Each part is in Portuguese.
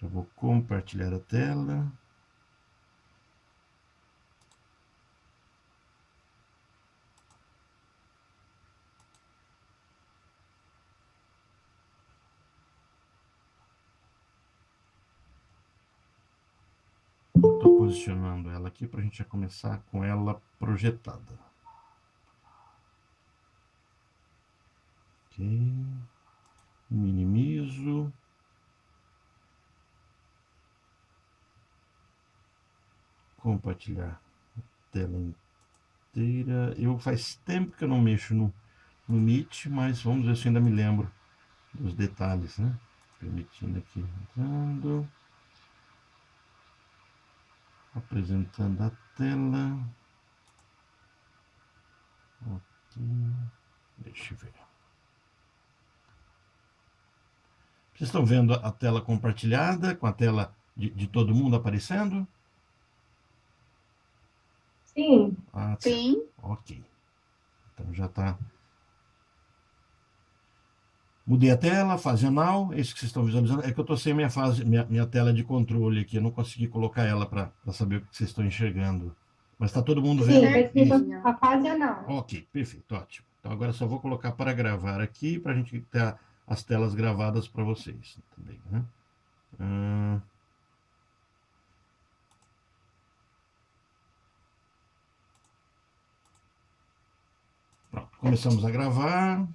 Já vou compartilhar a tela. Estou posicionando ela aqui para a gente já começar com ela projetada. Ok. Minimizo. Compartilhar a tela inteira. Eu faz tempo que eu não mexo no Meet, mas vamos ver se eu ainda me lembro dos detalhes, né? Permitindo aqui, entrando. Apresentando a tela. Ok. Deixa eu ver. Vocês estão vendo a tela compartilhada, com a tela de todo mundo aparecendo? Sim. Ah, tá. Sim. Ok. Então já está. Mudei a tela, fase anal, esse que vocês estão visualizando. É que eu estou sem minha tela de controle aqui, eu não consegui colocar ela para saber o que vocês estão enxergando. Mas está todo mundo vendo? Sim, está escrito Certinho. a fase anal. Ok, perfeito, ótimo. Então agora só vou colocar para gravar aqui, para a gente ter as telas gravadas para vocês também, né? Pronto, começamos a gravar,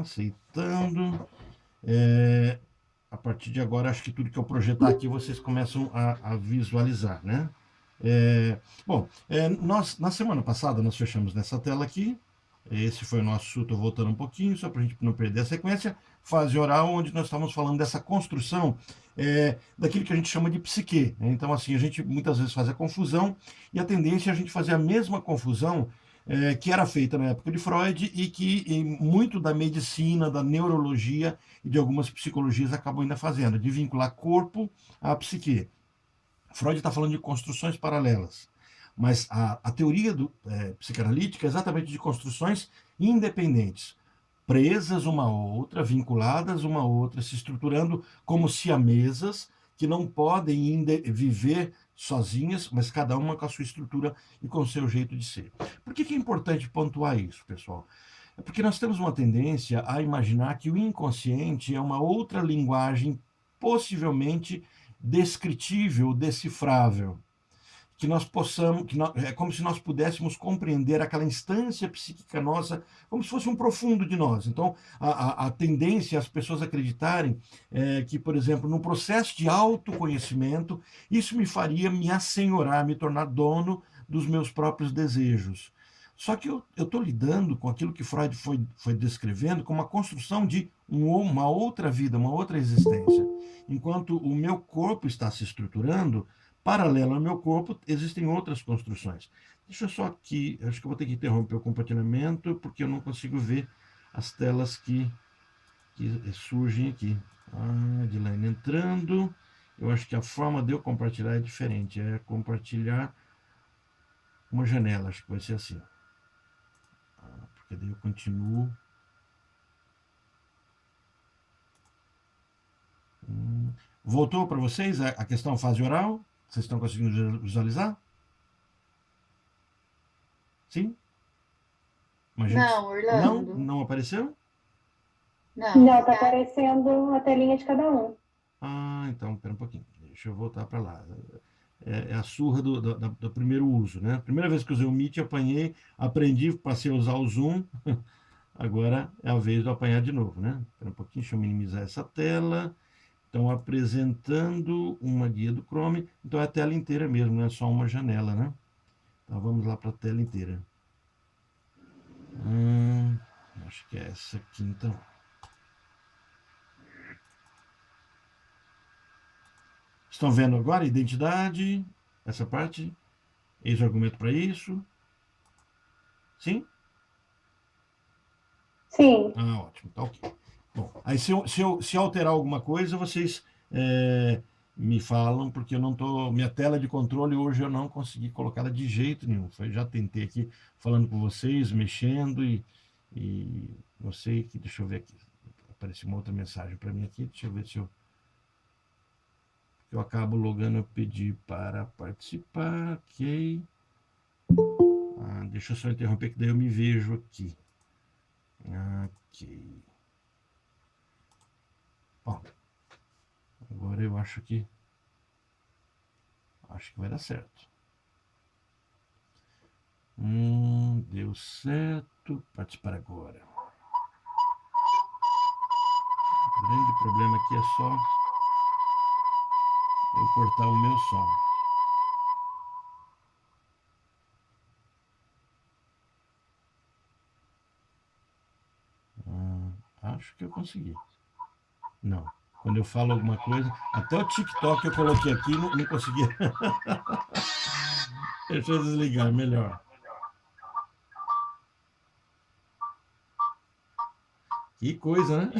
aceitando. A partir de agora, acho que tudo que eu projetar aqui vocês começam a visualizar, né? Nós, na semana passada, nós fechamos nessa tela aqui. Esse foi o nosso, estou voltando um pouquinho, só para a gente não perder a sequência. Fase oral, onde nós estamos falando dessa construção daquilo que a gente chama de psique, né? Então, assim, a gente muitas vezes faz a confusão, e a tendência é a gente fazer a mesma confusão que era feita na época de Freud e que muito da medicina, da neurologia e de algumas psicologias acabam ainda fazendo, de vincular corpo à psique. Freud está falando de construções paralelas, mas a teoria psicanalítica é exatamente de construções independentes, presas uma à outra, vinculadas uma à outra, se estruturando como siamesas, que não podem viver sozinhas, mas cada uma com a sua estrutura e com o seu jeito de ser. Por que é importante pontuar isso, pessoal? É porque nós temos uma tendência a imaginar que o inconsciente é uma outra linguagem possivelmente descritível, decifrável, que nós possamos, é como se nós pudéssemos compreender aquela instância psíquica nossa, como se fosse um profundo de nós. Então, a tendência é as pessoas acreditarem que, por exemplo, no processo de autoconhecimento, isso me faria me assenhorar, me tornar dono dos meus próprios desejos. Só que eu estou lidando com aquilo que Freud foi descrevendo como uma construção de uma outra vida, uma outra existência. Enquanto o meu corpo está se estruturando, paralelo ao meu corpo, existem outras construções. Deixa eu só aqui, acho que eu vou ter que interromper o compartilhamento, porque eu não consigo ver as telas que surgem aqui. Adilene entrando. Eu acho que a forma de eu compartilhar é diferente. É compartilhar uma janela, acho que vai ser assim. Porque daí eu continuo. Voltou para vocês a questão fase oral? Vocês estão conseguindo visualizar? Sim? Mas Não, não, Orlando. não apareceu? Não, Não, está está. aparecendo a telinha de cada um. Então, espera um pouquinho. Deixa eu voltar para lá. É a surra do primeiro uso, né? Primeira vez que usei o Meet, eu apanhei, aprendi, passei a usar o Zoom. Agora é a vez de eu apanhar de novo, né? Espera um pouquinho, deixa eu minimizar essa tela. Então, apresentando uma guia do Chrome. Então, é a tela inteira mesmo, não é só uma janela, né? Então, vamos lá para a tela inteira. Acho que é essa aqui, então. Estão vendo agora a identidade, essa parte? Eis o argumento para isso. Sim? Sim. Ótimo, tá ok. Bom, aí se eu alterar alguma coisa, vocês me falam, porque eu não tô. Minha tela de controle hoje eu não consegui colocá-la de jeito nenhum. Já tentei aqui falando com vocês, mexendo e não sei que. Deixa eu ver aqui. Apareceu uma outra mensagem para mim aqui. Deixa eu ver se eu. eu acabo logando, eu pedi para participar, ok. Deixa eu só interromper que daí eu me vejo aqui. Ok. Bom, agora eu acho que vai dar certo. Deu certo. Participar agora. O grande problema aqui é só eu cortar o meu som. Acho que eu consegui. Não. Quando eu falo alguma coisa, até o TikTok eu coloquei aqui, não conseguia. Deixa eu desligar, melhor. Que coisa, né?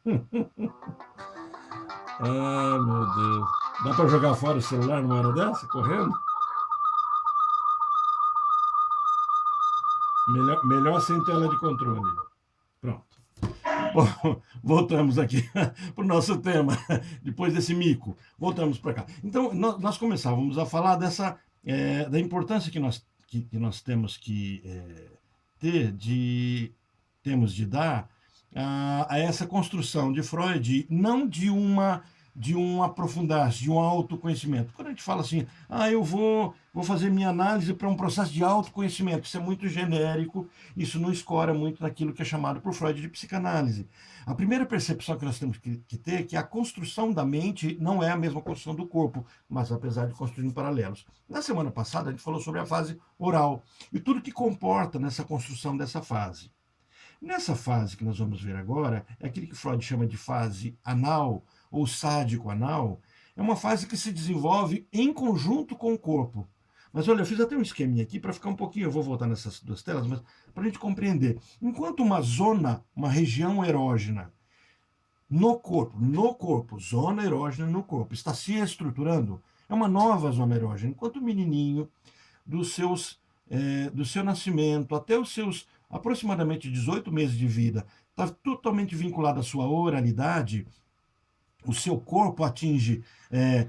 Meu Deus. Dá pra jogar fora o celular numa hora dessa, correndo? Melhor sem tela de controle. Pronto. Bom, voltamos aqui para o nosso tema, depois desse mico. Voltamos para cá. Então, nós começávamos a falar da importância que nós temos que temos de dar a essa construção de Freud, não de um aprofundar-se, de um autoconhecimento. Quando a gente fala assim, eu vou fazer minha análise para um processo de autoconhecimento, isso é muito genérico, isso não escora muito naquilo que é chamado por Freud de psicanálise. A primeira percepção que nós temos que ter é que a construção da mente não é a mesma construção do corpo, mas apesar de construir em paralelos. Na semana passada, a gente falou sobre a fase oral e tudo que comporta nessa construção dessa fase. Nessa fase que nós vamos ver agora, é aquilo que Freud chama de fase anal, ou sádico-anal, é uma fase que se desenvolve em conjunto com o corpo. Mas olha, eu fiz até um esqueminha aqui para ficar um pouquinho, eu vou voltar nessas duas telas, mas para a gente compreender. Enquanto uma zona, uma região erógena no corpo, zona erógena no corpo, está se estruturando, é uma nova zona erógena. Enquanto o menininho, do seu nascimento até os seus aproximadamente 18 meses de vida, está totalmente vinculado à sua oralidade, o seu corpo atinge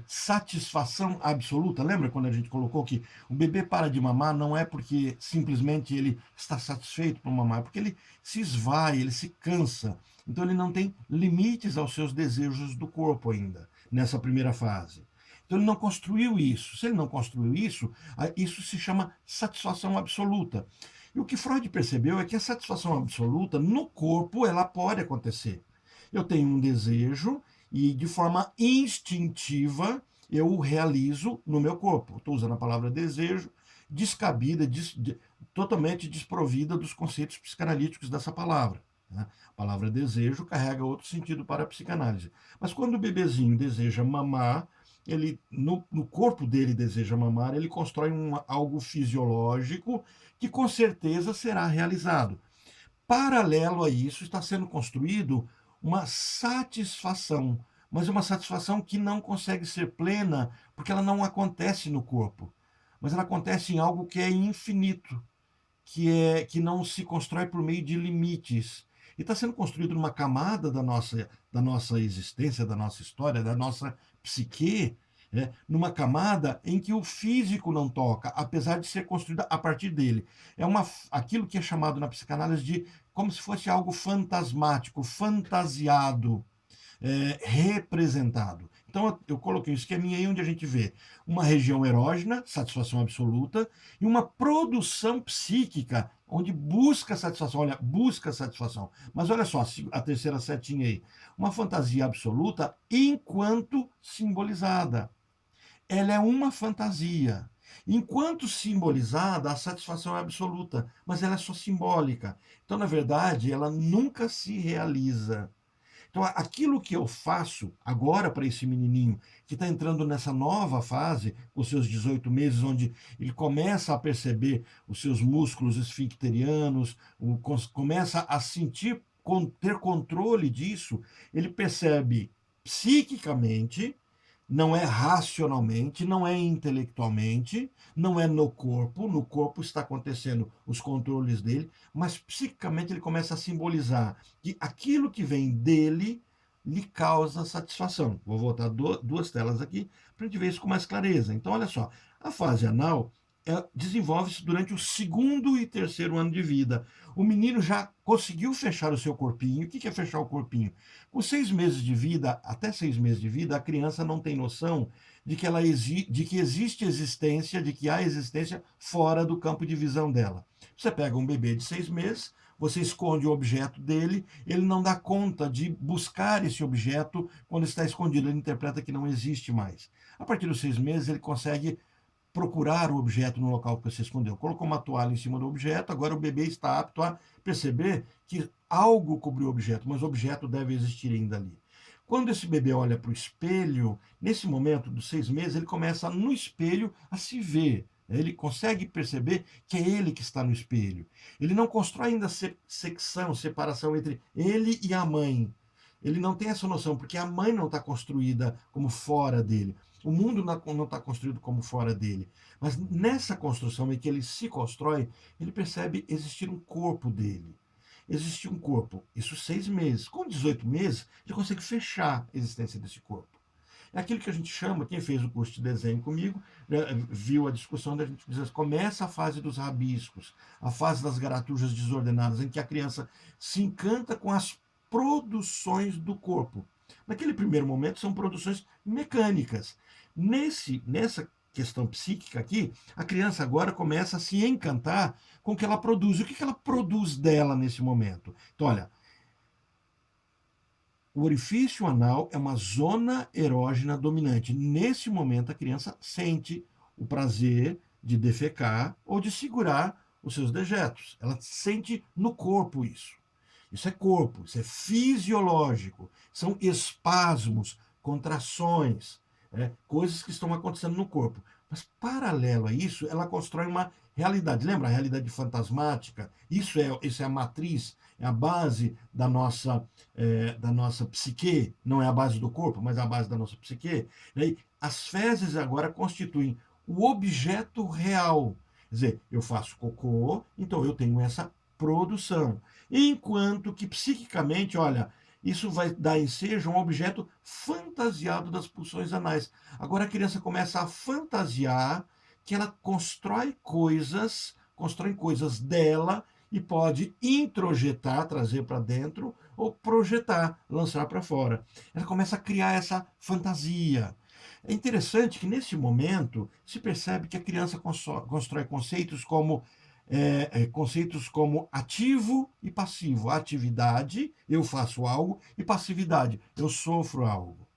satisfação absoluta. Lembra quando a gente colocou que o bebê para de mamar não é porque simplesmente ele está satisfeito por mamar, é porque ele se esvai, ele se cansa. Então ele não tem limites aos seus desejos do corpo ainda, nessa primeira fase. Então ele não construiu isso. Se ele não construiu isso, isso se chama satisfação absoluta. E o que Freud percebeu é que a satisfação absoluta no corpo ela pode acontecer. Eu tenho um desejo e de forma instintiva eu o realizo no meu corpo. Estou usando a palavra desejo, descabida, totalmente desprovida dos conceitos psicanalíticos dessa palavra. Né? A palavra desejo carrega outro sentido para a psicanálise. Mas quando o bebezinho deseja mamar, ele no corpo dele deseja mamar, ele constrói algo fisiológico que com certeza será realizado. Paralelo a isso está sendo construído uma satisfação, mas uma satisfação que não consegue ser plena, porque ela não acontece no corpo, mas ela acontece em algo que é infinito, que não se constrói por meio de limites. E está sendo construído numa camada da nossa existência, da nossa história, da nossa psique, numa camada em que o físico não toca, apesar de ser construída a partir dele. Aquilo que é chamado na psicanálise de como se fosse algo fantasmático, fantasiado, representado. Então eu coloquei um esqueminha aí onde a gente vê uma região erógena, satisfação absoluta, e uma produção psíquica, onde busca satisfação. Olha, busca satisfação. Mas olha só, a terceira setinha aí. Uma fantasia absoluta enquanto simbolizada. Ela é uma fantasia. Enquanto simbolizada, a satisfação é absoluta, mas ela é só simbólica. Então, na verdade, ela nunca se realiza. Então, aquilo que eu faço agora para esse menininho que está entrando nessa nova fase, com seus 18 meses, onde ele começa a perceber os seus músculos esfincterianos, começa a sentir, ter controle disso, ele percebe psiquicamente não é racionalmente, não é intelectualmente, não é no corpo está acontecendo os controles dele, mas psiquicamente ele começa a simbolizar que aquilo que vem dele lhe causa satisfação. Vou voltar duas telas aqui para a gente ver isso com mais clareza. Então, olha só, a fase anal desenvolve-se durante o segundo e terceiro ano de vida. O menino já conseguiu fechar o seu corpinho. O que é fechar o corpinho? Com 6 meses de vida, até 6 meses de vida, a criança não tem noção de que, de que existe existência, de que há existência fora do campo de visão dela. Você pega um bebê de 6 meses, você esconde o objeto dele, ele não dá conta de buscar esse objeto quando está escondido, ele interpreta que não existe mais. A partir dos 6 meses, ele consegue procurar o objeto no local que você escondeu. Colocou uma toalha em cima do objeto, agora o bebê está apto a perceber que algo cobriu o objeto, mas o objeto deve existir ainda ali. Quando esse bebê olha para o espelho, nesse momento dos 6 meses, ele começa no espelho a se ver. Ele consegue perceber que é ele que está no espelho. Ele não constrói ainda separação entre ele e a mãe. Ele não tem essa noção, porque a mãe não está construída como fora dele. O mundo não está construído como fora dele. Mas nessa construção em que ele se constrói, ele percebe existir um corpo dele. Existe um corpo. Isso 6 meses. Com 18 meses, ele consegue fechar a existência desse corpo. É aquilo que a gente chama, quem fez o curso de desenho comigo, né, viu a discussão da gente dizer, começa a fase dos rabiscos, a fase das garatujas desordenadas, em que a criança se encanta com as produções do corpo. Naquele primeiro momento são produções mecânicas. Nessa questão psíquica aqui, a criança agora começa a se encantar com o que ela produz. O que ela produz dela nesse momento? Então, olha, o orifício anal é uma zona erógena dominante. Nesse momento, a criança sente o prazer de defecar ou de segurar os seus dejetos. Ela sente no corpo isso. Isso é corpo, isso é fisiológico. São espasmos, contrações, coisas que estão acontecendo no corpo. Mas, paralelo a isso, ela constrói uma realidade. Lembra a realidade fantasmática? Isso é a matriz, é a base da nossa psique. Não é a base do corpo, mas é a base da nossa psique. E as fezes agora constituem o objeto real. Quer dizer, eu faço cocô, então eu tenho essa produção. Enquanto que psiquicamente, olha, isso vai dar ensejo a um objeto fantasiado das pulsões anais. Agora a criança começa a fantasiar que ela constrói coisas dela e pode introjetar, trazer para dentro, ou projetar, lançar para fora. Ela começa a criar essa fantasia. É interessante que nesse momento se percebe que a criança constrói conceitos como ativo e passivo. Atividade, eu faço algo, e passividade, eu sofro algo.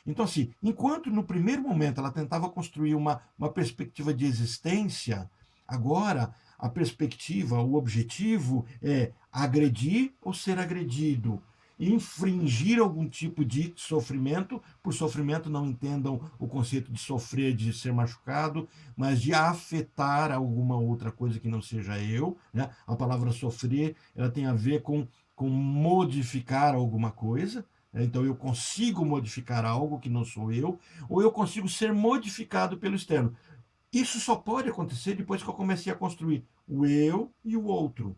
Então, assim, enquanto no primeiro momento ela tentava construir uma perspectiva de existência, agora a perspectiva, o objetivo é agredir ou ser agredido, infringir algum tipo de sofrimento. Por sofrimento não entendam o conceito de sofrer, de ser machucado, mas de afetar alguma outra coisa que não seja eu. Né? A palavra sofrer, ela tem a ver com modificar alguma coisa. Então eu consigo modificar algo que não sou eu, ou eu consigo ser modificado pelo externo. Isso só pode acontecer depois que eu comecei a construir o eu e o outro.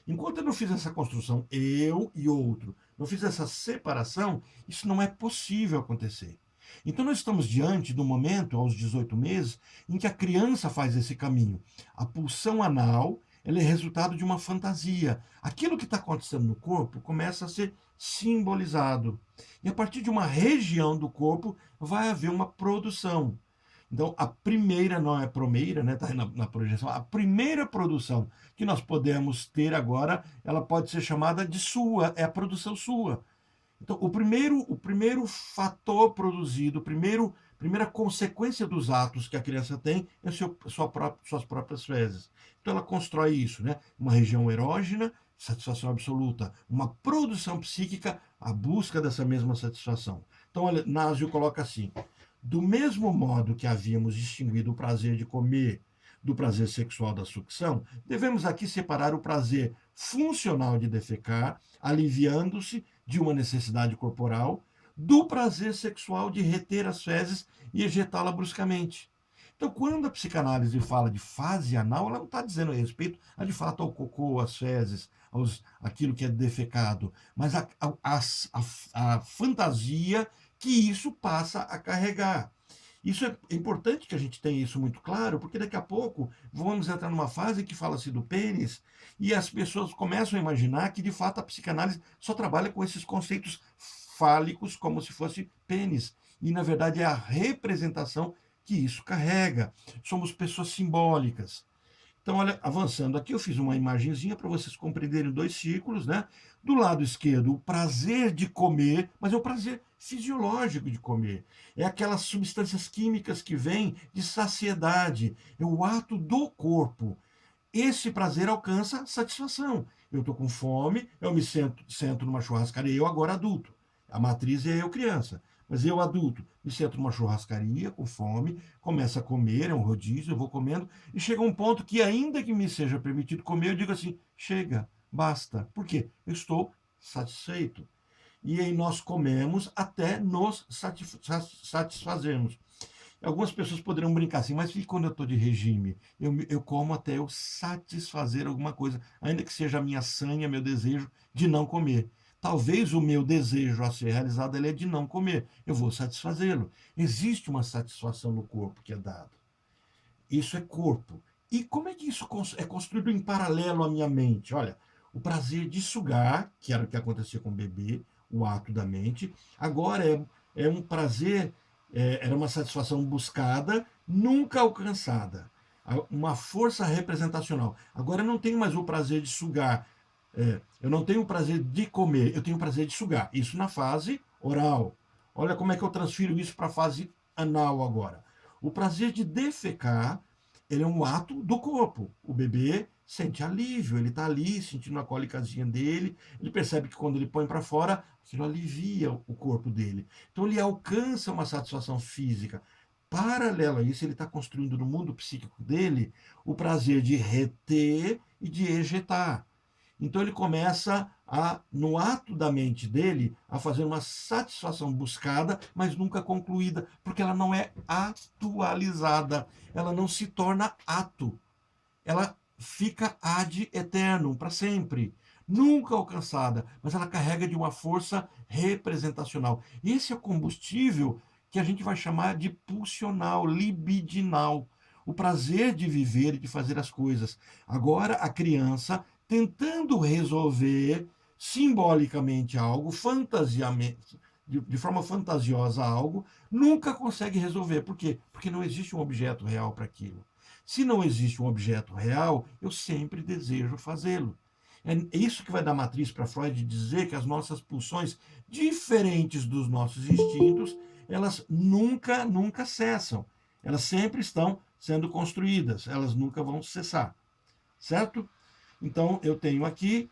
Enquanto eu não fiz essa construção, eu e outro, não fiz essa separação, isso não é possível acontecer. Então nós estamos diante do momento, aos 18 meses, em que a criança faz esse caminho. A pulsão anal, ela é resultado de uma fantasia. Aquilo que está acontecendo no corpo começa a ser simbolizado. E a partir de uma região do corpo vai haver uma produção. Então, a primeira, não é promeira, né? Está aí na projeção. A primeira produção que nós podemos ter agora, ela pode ser chamada de sua, é a produção sua. Então, o primeiro fator produzido, primeira consequência dos atos que a criança tem é suas próprias fezes. Então, ela constrói isso, né? Uma região erógena, satisfação absoluta. Uma produção psíquica, a busca dessa mesma satisfação. Então, olha, Nasio coloca assim: do mesmo modo que havíamos distinguido o prazer de comer do prazer sexual da sucção, devemos aqui separar o prazer funcional de defecar, aliviando-se de uma necessidade corporal, do prazer sexual de reter as fezes e ejetá-la bruscamente. Então, quando a psicanálise fala de fase anal, ela não está dizendo respeito a, de fato, ao cocô, às fezes, aquilo que é defecado, mas a fantasia que isso passa a carregar. Isso é importante que a gente tenha isso muito claro, porque daqui a pouco vamos entrar numa fase que fala-se do pênis e as pessoas começam a imaginar que, de fato, a psicanálise só trabalha com esses conceitos fálicos como se fosse pênis. E, na verdade, é a representação que isso carrega. Somos pessoas simbólicas. Então, olha, avançando aqui, eu fiz uma imagenzinha para vocês compreenderem 2 círculos, né? Do lado esquerdo, o prazer de comer, mas é o prazer fisiológico de comer. É aquelas substâncias químicas que vêm de saciedade, é o ato do corpo. Esse prazer alcança satisfação. Eu estou com fome, eu me sento numa churrascaria, eu agora adulto. A matriz é eu criança. Mas eu, adulto, me sento numa churrascaria com fome, começo a comer, é um rodízio, eu vou comendo, e chega um ponto que, ainda que me seja permitido comer, eu digo assim: chega, basta. Por quê? Eu estou satisfeito. E aí nós comemos até nos satisfazermos. Algumas pessoas poderão brincar assim, mas e quando eu estou de regime? Eu como até eu satisfazer alguma coisa, ainda que seja a minha sanha, meu desejo de não comer. Talvez o meu desejo a ser realizado ele é de não comer. Eu vou satisfazê-lo. Existe uma satisfação no corpo que é dado. Isso é corpo. E como é que isso é construído em paralelo à minha mente? Olha, o prazer de sugar, que era o que acontecia com o bebê, o ato da mente, agora é um prazer, era uma satisfação buscada, nunca alcançada. Uma força representacional. Agora eu não tenho mais o prazer de sugar, eu não tenho o prazer de comer, eu tenho o prazer de sugar. Isso na fase oral. Olha como é que eu transfiro isso para a fase anal agora. O prazer de defecar, ele é um ato do corpo. O bebê sente alívio, ele está ali sentindo a cólicazinha dele, ele percebe que quando ele põe para fora, aquilo alivia o corpo dele. Então ele alcança uma satisfação física. Paralelo a isso, ele está construindo no mundo psíquico dele o prazer de reter e de ejetar. Então ele começa no ato da mente dele, a fazer uma satisfação buscada, mas nunca concluída, porque ela não é atualizada, ela não se torna ato, ela fica ad eternum, para sempre, nunca alcançada, mas ela carrega de uma força representacional. Esse é o combustível que a gente vai chamar de pulsional, libidinal, o prazer de viver e de fazer as coisas. Agora a criança tentando resolver simbolicamente algo, fantasiamente, de forma fantasiosa algo, nunca consegue resolver. Por quê? Porque não existe um objeto real para aquilo. Se não existe um objeto real, eu sempre desejo fazê-lo. É isso que vai dar matriz para Freud dizer que as nossas pulsões, diferentes dos nossos instintos, elas nunca cessam. Elas sempre estão sendo construídas, elas nunca vão cessar. Certo? Então, eu tenho aqui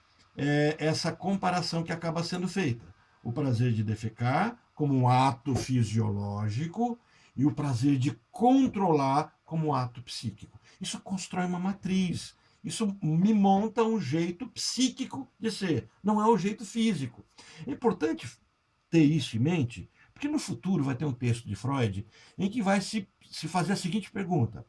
essa comparação que acaba sendo feita. O prazer de defecar como um ato fisiológico e o prazer de controlar como um ato psíquico. Isso constrói uma matriz. Isso me monta um jeito psíquico de ser, não é o jeito físico. É importante ter isso em mente, porque no futuro vai ter um texto de Freud em que vai se fazer a seguinte pergunta: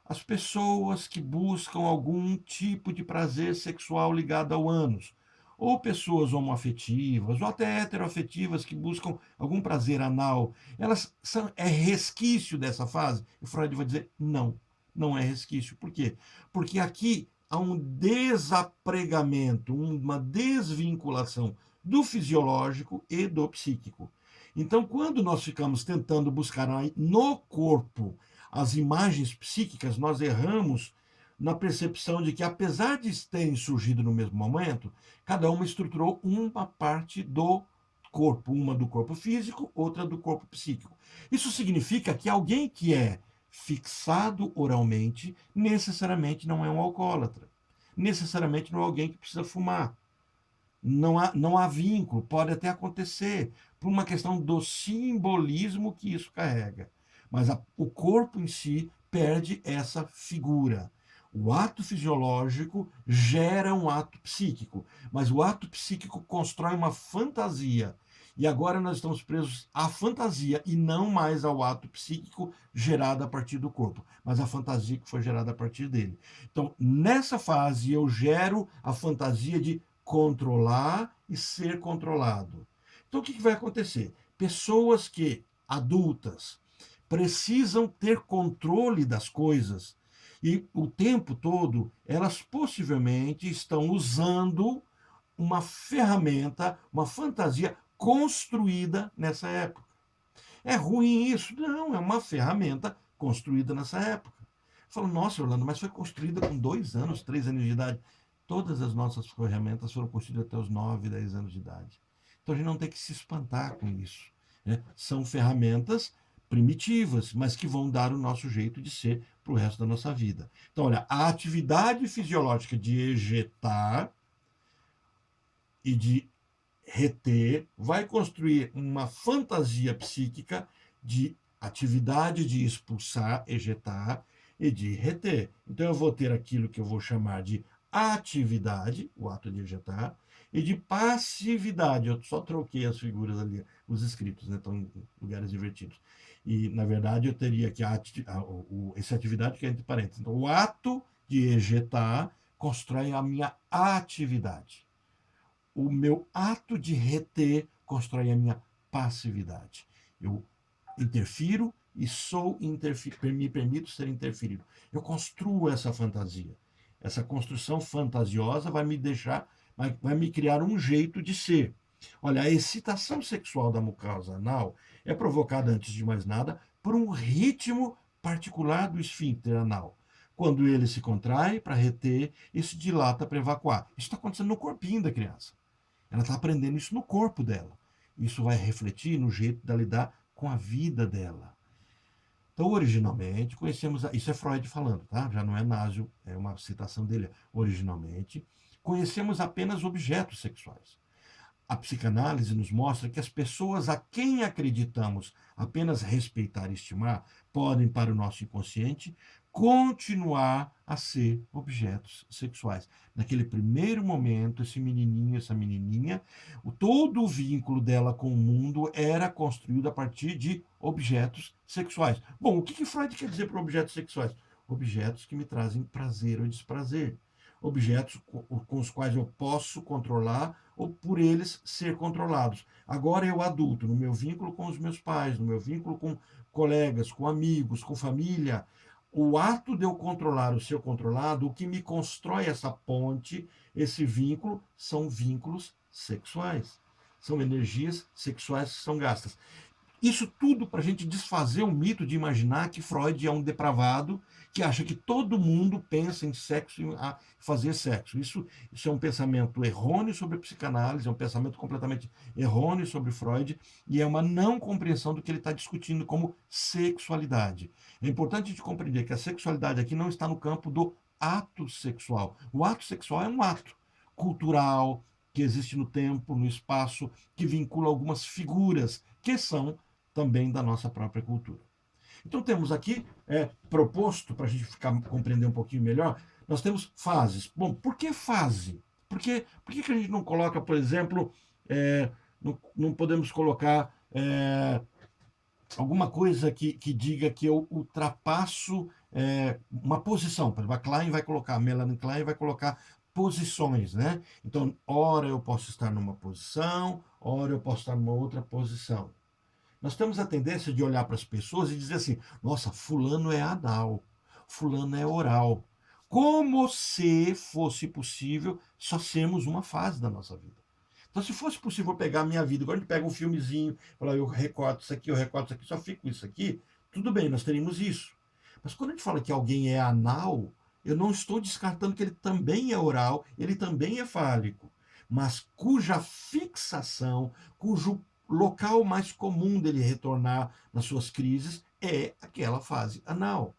as pessoas que buscam algum tipo de prazer sexual ligado ao ânus, ou pessoas homoafetivas, ou até heteroafetivas que buscam algum prazer anal, elas é resquício dessa fase? E Freud vai dizer: não, não é resquício. Por quê? Porque aqui há um desapregamento, uma desvinculação do fisiológico e do psíquico. Então, quando nós ficamos tentando buscar no corpo as imagens psíquicas, nós erramos na percepção de que, apesar de terem surgido no mesmo momento, cada uma estruturou uma parte do corpo, uma do corpo físico, outra do corpo psíquico. Isso significa que alguém que é fixado oralmente necessariamente não é um alcoólatra, necessariamente não é alguém que precisa fumar. Não há vínculo, pode até acontecer, por uma questão do simbolismo que isso carrega. Mas o corpo em si perde essa figura. O ato fisiológico gera um ato psíquico, mas o ato psíquico constrói uma fantasia. E agora nós estamos presos à fantasia e não mais ao ato psíquico gerado a partir do corpo, mas a fantasia que foi gerada a partir dele. Então, nessa fase, eu gero a fantasia de controlar e ser controlado. Então, o que vai acontecer? Pessoas que, adultas, precisam ter controle das coisas e o tempo todo elas possivelmente estão usando uma ferramenta, uma fantasia construída nessa época. É ruim isso? Não, é uma ferramenta construída nessa época. Falo, nossa, Orlando, mas foi construída com 2 anos, 3 anos de idade. Todas as nossas ferramentas foram construídas até os 9, 10 anos de idade. Então a gente não tem que se espantar com isso. Né? São ferramentas primitivas, mas que vão dar o nosso jeito de ser para o resto da nossa vida. Então, olha, a atividade fisiológica de ejetar e de reter vai construir uma fantasia psíquica de atividade de expulsar, ejetar e de reter. Então eu vou ter aquilo que eu vou chamar de atividade, o ato de ejetar, e de passividade. Eu só troquei as figuras ali, os escritos, né? Estão em lugares invertidos. E, na verdade, eu teria que essa atividade que é entre parênteses. Então, o ato de ejetar constrói a minha atividade. O meu ato de reter constrói a minha passividade. Eu interfiro e me permito ser interferido. Eu construo essa fantasia. Essa construção fantasiosa vai me criar um jeito de ser. Olha, a excitação sexual da mucosa anal é provocada, antes de mais nada, por um ritmo particular do esfíncter anal. Quando ele se contrai para reter e se dilata para evacuar. Isso está acontecendo no corpinho da criança. Ela está aprendendo isso no corpo dela. Isso vai refletir no jeito de lidar com a vida dela. Então, originalmente, isso é Freud falando, tá? Já não é Nasio, é uma citação dele. Originalmente, conhecemos apenas objetos sexuais. A psicanálise nos mostra que as pessoas a quem acreditamos apenas respeitar e estimar podem, para o nosso inconsciente, continuar a ser objetos sexuais. Naquele primeiro momento, esse menininho, essa menininha, todo o vínculo dela com o mundo era construído a partir de objetos sexuais. Bom, o que Freud quer dizer por objetos sexuais? Objetos que me trazem prazer ou desprazer. Objetos com os quais eu posso controlar ou por eles ser controlados. Agora eu adulto, no meu vínculo com os meus pais, no meu vínculo com colegas, com amigos, com família, o ato de eu controlar o ser controlado, o que me constrói essa ponte, esse vínculo, são vínculos sexuais. São energias sexuais que são gastas. Isso tudo para a gente desfazer o mito de imaginar que Freud é um depravado que acha que todo mundo pensa em sexo e fazer sexo. Isso é um pensamento errôneo sobre a psicanálise, é um pensamento completamente errôneo sobre Freud e é uma não compreensão do que ele está discutindo como sexualidade. É importante a gente compreender que a sexualidade aqui não está no campo do ato sexual. O ato sexual é um ato cultural que existe no tempo, no espaço, que vincula algumas figuras que são também da nossa própria cultura. Então temos aqui, proposto, para a gente compreender um pouquinho melhor, nós temos fases. Bom, por que fase? Por que a gente não coloca, por exemplo, não podemos colocar alguma coisa que diga que eu ultrapasso uma posição? Por exemplo, a Klein vai colocar, a Melanie Klein vai colocar posições, né? Então, ora eu posso estar numa posição, ora eu posso estar numa outra posição. Nós temos a tendência de olhar para as pessoas e dizer assim, nossa, fulano é anal, fulano é oral. Como se fosse possível só sermos uma fase da nossa vida. Então, se fosse possível pegar a minha vida, agora a gente pega um filmezinho, falar, eu recorto isso aqui, eu recorto isso aqui, só fico isso aqui, tudo bem, nós teríamos isso. Mas quando a gente fala que alguém é anal, eu não estou descartando que ele também é oral, ele também é fálico, mas cuja fixação, cujo local mais comum dele retornar nas suas crises é aquela fase anal.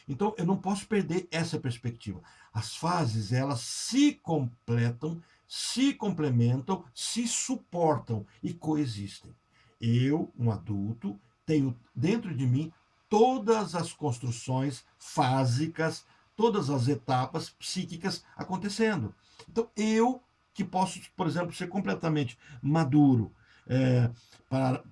Então, eu não posso perder essa perspectiva. As fases, elas se completam, se complementam, se suportam e coexistem. Eu, um adulto, tenho dentro de mim todas as construções fásicas, todas as etapas psíquicas acontecendo. Então, eu que posso, por exemplo, ser completamente maduro,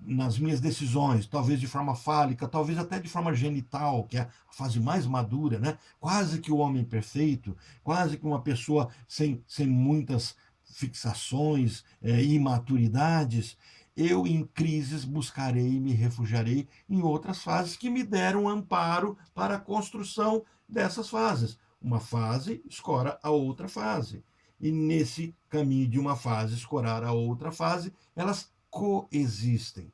nas minhas decisões, talvez de forma fálica, talvez até de forma genital, que é a fase mais madura, né? Quase que o homem perfeito, quase que uma pessoa sem muitas fixações, imaturidades. Eu, em crises, buscarei e me refugiarei em outras fases que me deram amparo para a construção dessas fases. Uma fase escora a outra fase. E nesse caminho de uma fase escorar a outra fase, elas coexistem.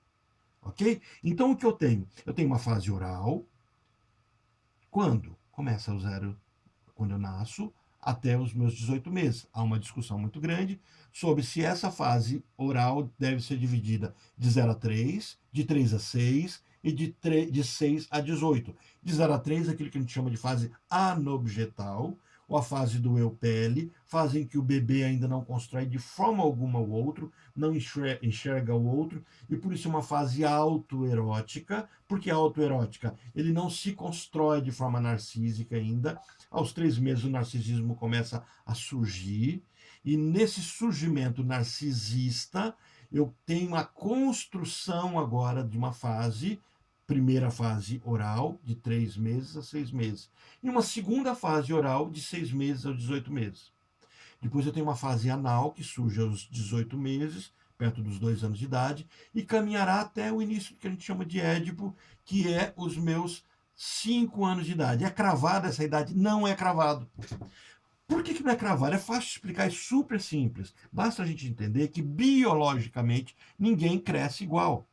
Ok? Então o que eu tenho? Eu tenho uma fase oral. Quando? Começa ao zero, quando eu nasço, até os meus 18 meses. Há uma discussão muito grande sobre se essa fase oral deve ser dividida de 0 a 3, de 3 a 6 e de 6 a 18. De 0 a 3, aquilo que a gente chama de fase anobjetal, ou a fase do eu pele, fase em que o bebê ainda não constrói de forma alguma o outro, não enxerga o outro, e por isso é uma fase autoerótica. Por que autoerótica? Ele não se constrói de forma narcísica ainda. Aos 3 meses o narcisismo começa a surgir, e nesse surgimento narcisista eu tenho a construção agora de uma fase, primeira fase oral, de 3 meses a 6 meses, e uma segunda fase oral de 6 meses a 18 meses. Depois eu tenho uma fase anal, que surge aos 18 meses, perto dos 2 anos de idade, e caminhará até o início do que a gente chama de Édipo, que é os meus 5 anos de idade. É cravada essa idade? Não é cravado. Por que não é cravado? É fácil de explicar, é super simples. Basta a gente entender que biologicamente ninguém cresce igual.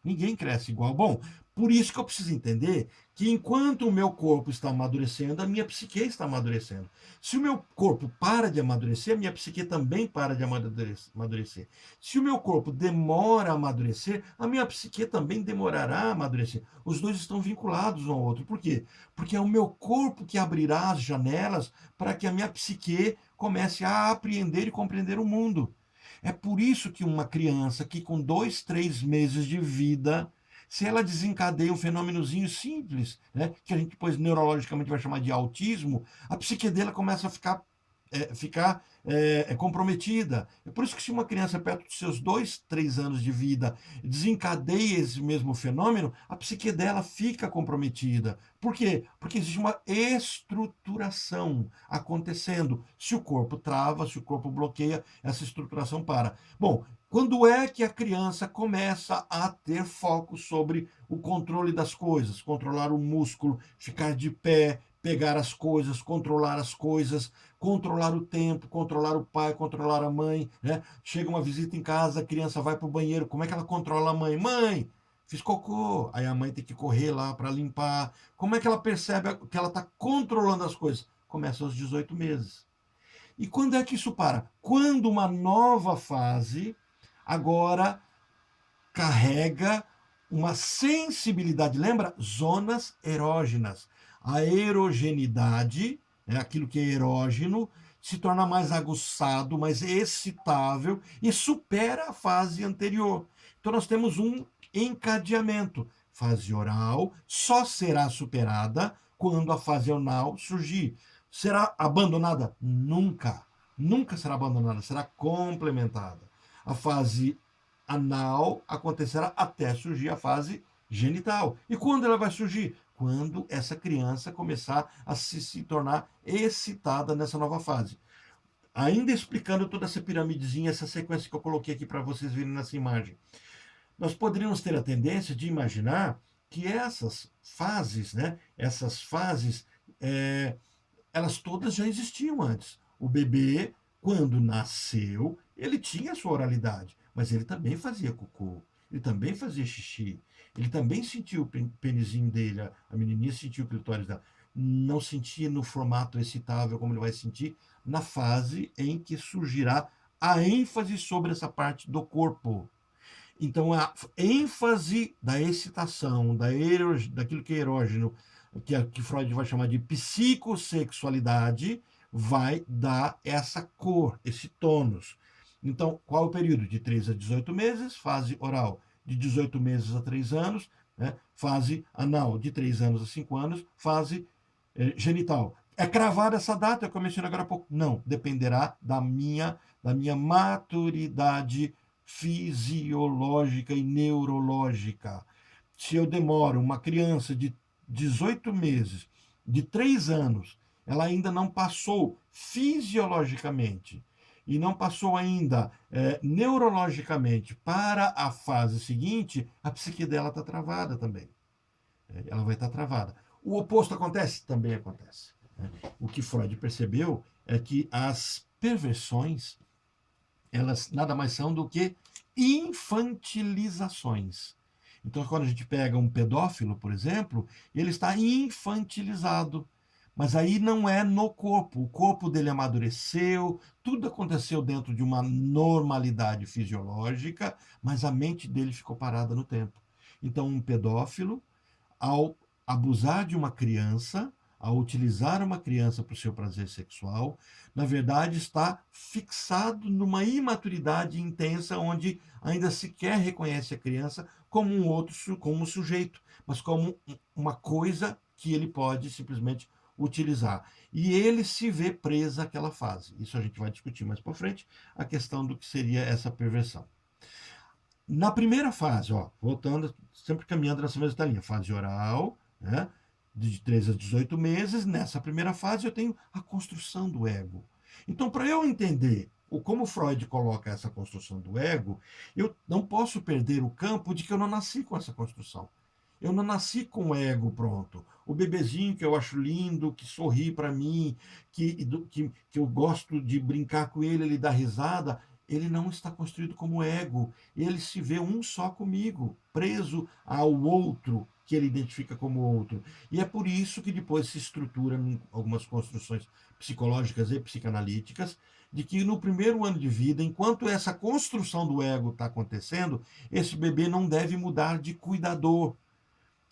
Ninguém cresce igual. Bom, por isso que eu preciso entender que enquanto o meu corpo está amadurecendo, a minha psique está amadurecendo. Se o meu corpo para de amadurecer, a minha psique também para de amadurecer. Se o meu corpo demora a amadurecer, a minha psique também demorará a amadurecer. Os dois estão vinculados um ao outro. Por quê? Porque é o meu corpo que abrirá as janelas para que a minha psique comece a apreender e compreender o mundo. É por isso que uma criança que com 2, 3 meses de vida, se ela desencadeia um fenômenozinho simples, né, que a gente depois neurologicamente vai chamar de autismo, a psique dela começa a ficar comprometida. É por isso que se uma criança perto dos seus 2, 3 anos de vida desencadeia esse mesmo fenômeno, a psique dela fica comprometida. Por quê? Porque existe uma estruturação acontecendo. Se o corpo trava, se o corpo bloqueia, essa estruturação para. Bom, quando é que a criança começa a ter foco sobre o controle das coisas, controlar o músculo, ficar de pé, pegar as coisas, controlar as coisas, controlar o tempo, controlar o pai, controlar a mãe, né? Chega uma visita em casa, a criança vai para o banheiro, como é que ela controla a mãe? Mãe, fiz cocô. Aí a mãe tem que correr lá para limpar. Como é que ela percebe que ela está controlando as coisas? Começa aos 18 meses. E quando é que isso para? Quando uma nova fase agora carrega uma sensibilidade, lembra? Zonas erógenas. A erogenidade, aquilo que é erógeno, se torna mais aguçado, mais excitável e supera a fase anterior. Então nós temos um encadeamento. Fase oral só será superada quando a fase anal surgir. Será abandonada? Nunca. Nunca será abandonada, será complementada. A fase anal acontecerá até surgir a fase genital. E quando ela vai surgir? Quando essa criança começar a se tornar excitada nessa nova fase. Ainda explicando toda essa piramidezinha, essa sequência que eu coloquei aqui para vocês verem nessa imagem. Nós poderíamos ter a tendência de imaginar que essas fases, elas todas já existiam antes. O bebê, quando nasceu, ele tinha a sua oralidade, mas ele também fazia cocô, ele também fazia xixi, ele também sentia o penizinho dele, a menininha sentia o clitóris dela. Não sentia no formato excitável como ele vai sentir na fase em que surgirá a ênfase sobre essa parte do corpo. Então, a ênfase da excitação, daquilo que é erógeno, que Freud vai chamar de psicossexualidade, vai dar essa cor, esse tônus. Então, qual é o período? De 3 a 18 meses, fase oral de 18 meses a 3 anos, né? Fase anal de 3 anos a 5 anos, fase genital. É cravada essa data, eu mencionei agora há pouco? Não, dependerá da minha maturidade fisiológica e neurológica. Se eu demoro uma criança de 18 meses, de 3 anos, ela ainda não passou fisiologicamente e não passou ainda neurologicamente para a fase seguinte, a psique dela está travada também. Ela vai estar travada. O oposto acontece? Também acontece. O que Freud percebeu é que as perversões, elas nada mais são do que infantilizações. Então, quando a gente pega um pedófilo, por exemplo, ele está infantilizado. Mas aí não é no corpo. O corpo dele amadureceu, tudo aconteceu dentro de uma normalidade fisiológica, mas a mente dele ficou parada no tempo. Então, um pedófilo, ao abusar de uma criança, ao utilizar uma criança para o seu prazer sexual, na verdade está fixado numa imaturidade intensa, onde ainda sequer reconhece a criança como um outro, como um sujeito, mas como uma coisa que ele pode simplesmente utilizar. E ele se vê preso àquela fase. Isso a gente vai discutir mais para frente, a questão do que seria essa perversão. Na primeira fase, ó, voltando, sempre caminhando nessa mesma linha, fase oral, né, de 3 a 18 meses, nessa primeira fase eu tenho a construção do ego. Então, para eu entender como Freud coloca essa construção do ego, eu não posso perder o campo de que eu não nasci com essa construção. Eu não nasci com o ego pronto. O bebezinho que eu acho lindo, que sorri para mim, que eu gosto de brincar com ele, ele dá risada, ele não está construído como ego. Ele se vê um só comigo, preso ao outro, que ele identifica como outro. E é por isso que depois se estrutura em algumas construções psicológicas e psicanalíticas, de que no primeiro ano de vida, enquanto essa construção do ego está acontecendo, esse bebê não deve mudar de cuidador.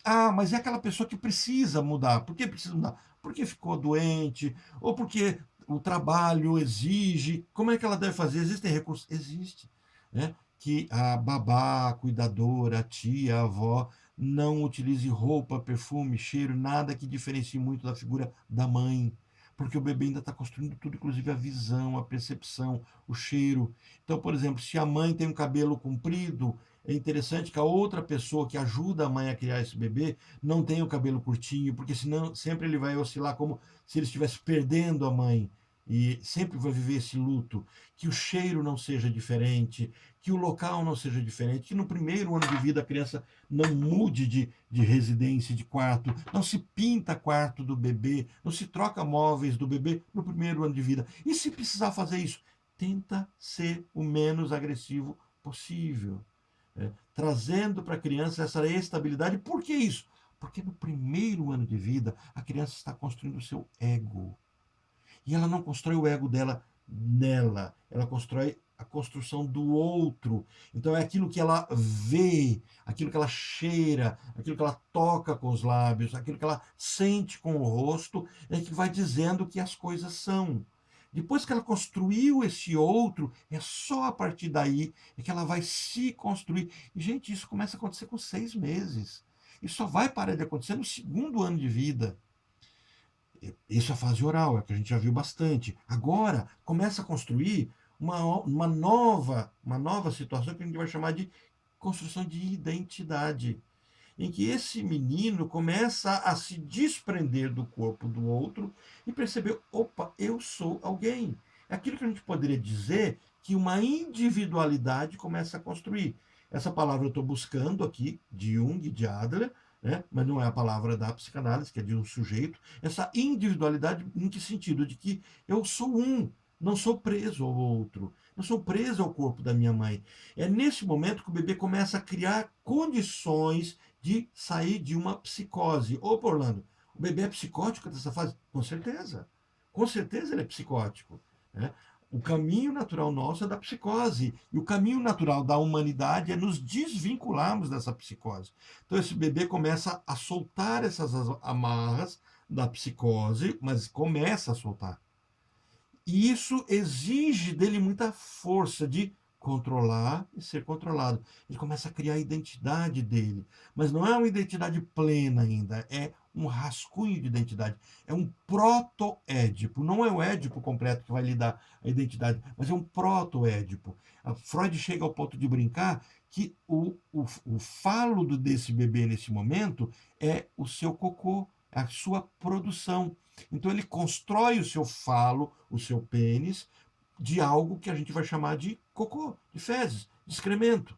Ah, mas é aquela pessoa que precisa mudar. Por que precisa mudar? Porque ficou doente, ou porque o trabalho exige. Como é que ela deve fazer? Existem recursos? Existe. Né? Que a babá, a cuidadora, a tia, a avó, não utilize roupa, perfume, cheiro, nada que diferencie muito da figura da mãe. Porque o bebê ainda está construindo tudo, inclusive a visão, a percepção, o cheiro. Então, por exemplo, se a mãe tem um cabelo comprido, é interessante que a outra pessoa que ajuda a mãe a criar esse bebê não tenha o cabelo curtinho, porque senão sempre ele vai oscilar como se ele estivesse perdendo a mãe. E sempre vai viver esse luto. Que o cheiro não seja diferente, que o local não seja diferente, que no primeiro ano de vida a criança não mude de residência, de quarto, não se pinta quarto do bebê, não se troca móveis do bebê no primeiro ano de vida. E se precisar fazer isso, tenta ser o menos agressivo possível. Trazendo para a criança essa estabilidade. Por que isso? Porque no primeiro ano de vida a criança está construindo o seu ego. E ela não constrói o ego dela nela, ela constrói a construção do outro. Então é aquilo que ela vê, aquilo que ela cheira, aquilo que ela toca com os lábios, aquilo que ela sente com o rosto, é que vai dizendo que as coisas são. Depois que ela construiu esse outro, é só a partir daí que ela vai se construir. E, gente, isso começa a acontecer com 6 meses. Isso só vai parar de acontecer no segundo ano de vida. Isso é a fase oral, é que a gente já viu bastante. Agora, começa a construir uma nova situação que a gente vai chamar de construção de identidade, em que esse menino começa a se desprender do corpo do outro e perceber, opa, eu sou alguém. É aquilo que a gente poderia dizer que uma individualidade começa a construir. Essa palavra eu estou buscando aqui, de Jung, de Adler, né? Mas não é a palavra da psicanálise, que é de um sujeito. Essa individualidade, em que sentido? De que eu sou um, não sou preso ao outro, não sou preso ao corpo da minha mãe. É nesse momento que o bebê começa a criar condições de sair de uma psicose. Ô, Orlando, o bebê é psicótico nessa fase? Com certeza. Com certeza ele é psicótico. Né? O caminho natural nosso é da psicose. E o caminho natural da humanidade é nos desvincularmos dessa psicose. Então esse bebê começa a soltar essas amarras da psicose, mas começa a soltar. E isso exige dele muita força de controlar e ser controlado. Ele começa a criar a identidade dele. Mas não é uma identidade plena ainda, é um rascunho de identidade. É um proto-édipo. Não é o édipo completo que vai lhe dar a identidade, mas é um proto-édipo. A Freud chega ao ponto de brincar que o falo desse bebê nesse momento é o seu cocô, a sua produção. Então ele constrói o seu falo, o seu pênis, de algo que a gente vai chamar de cocô, de fezes, de excremento.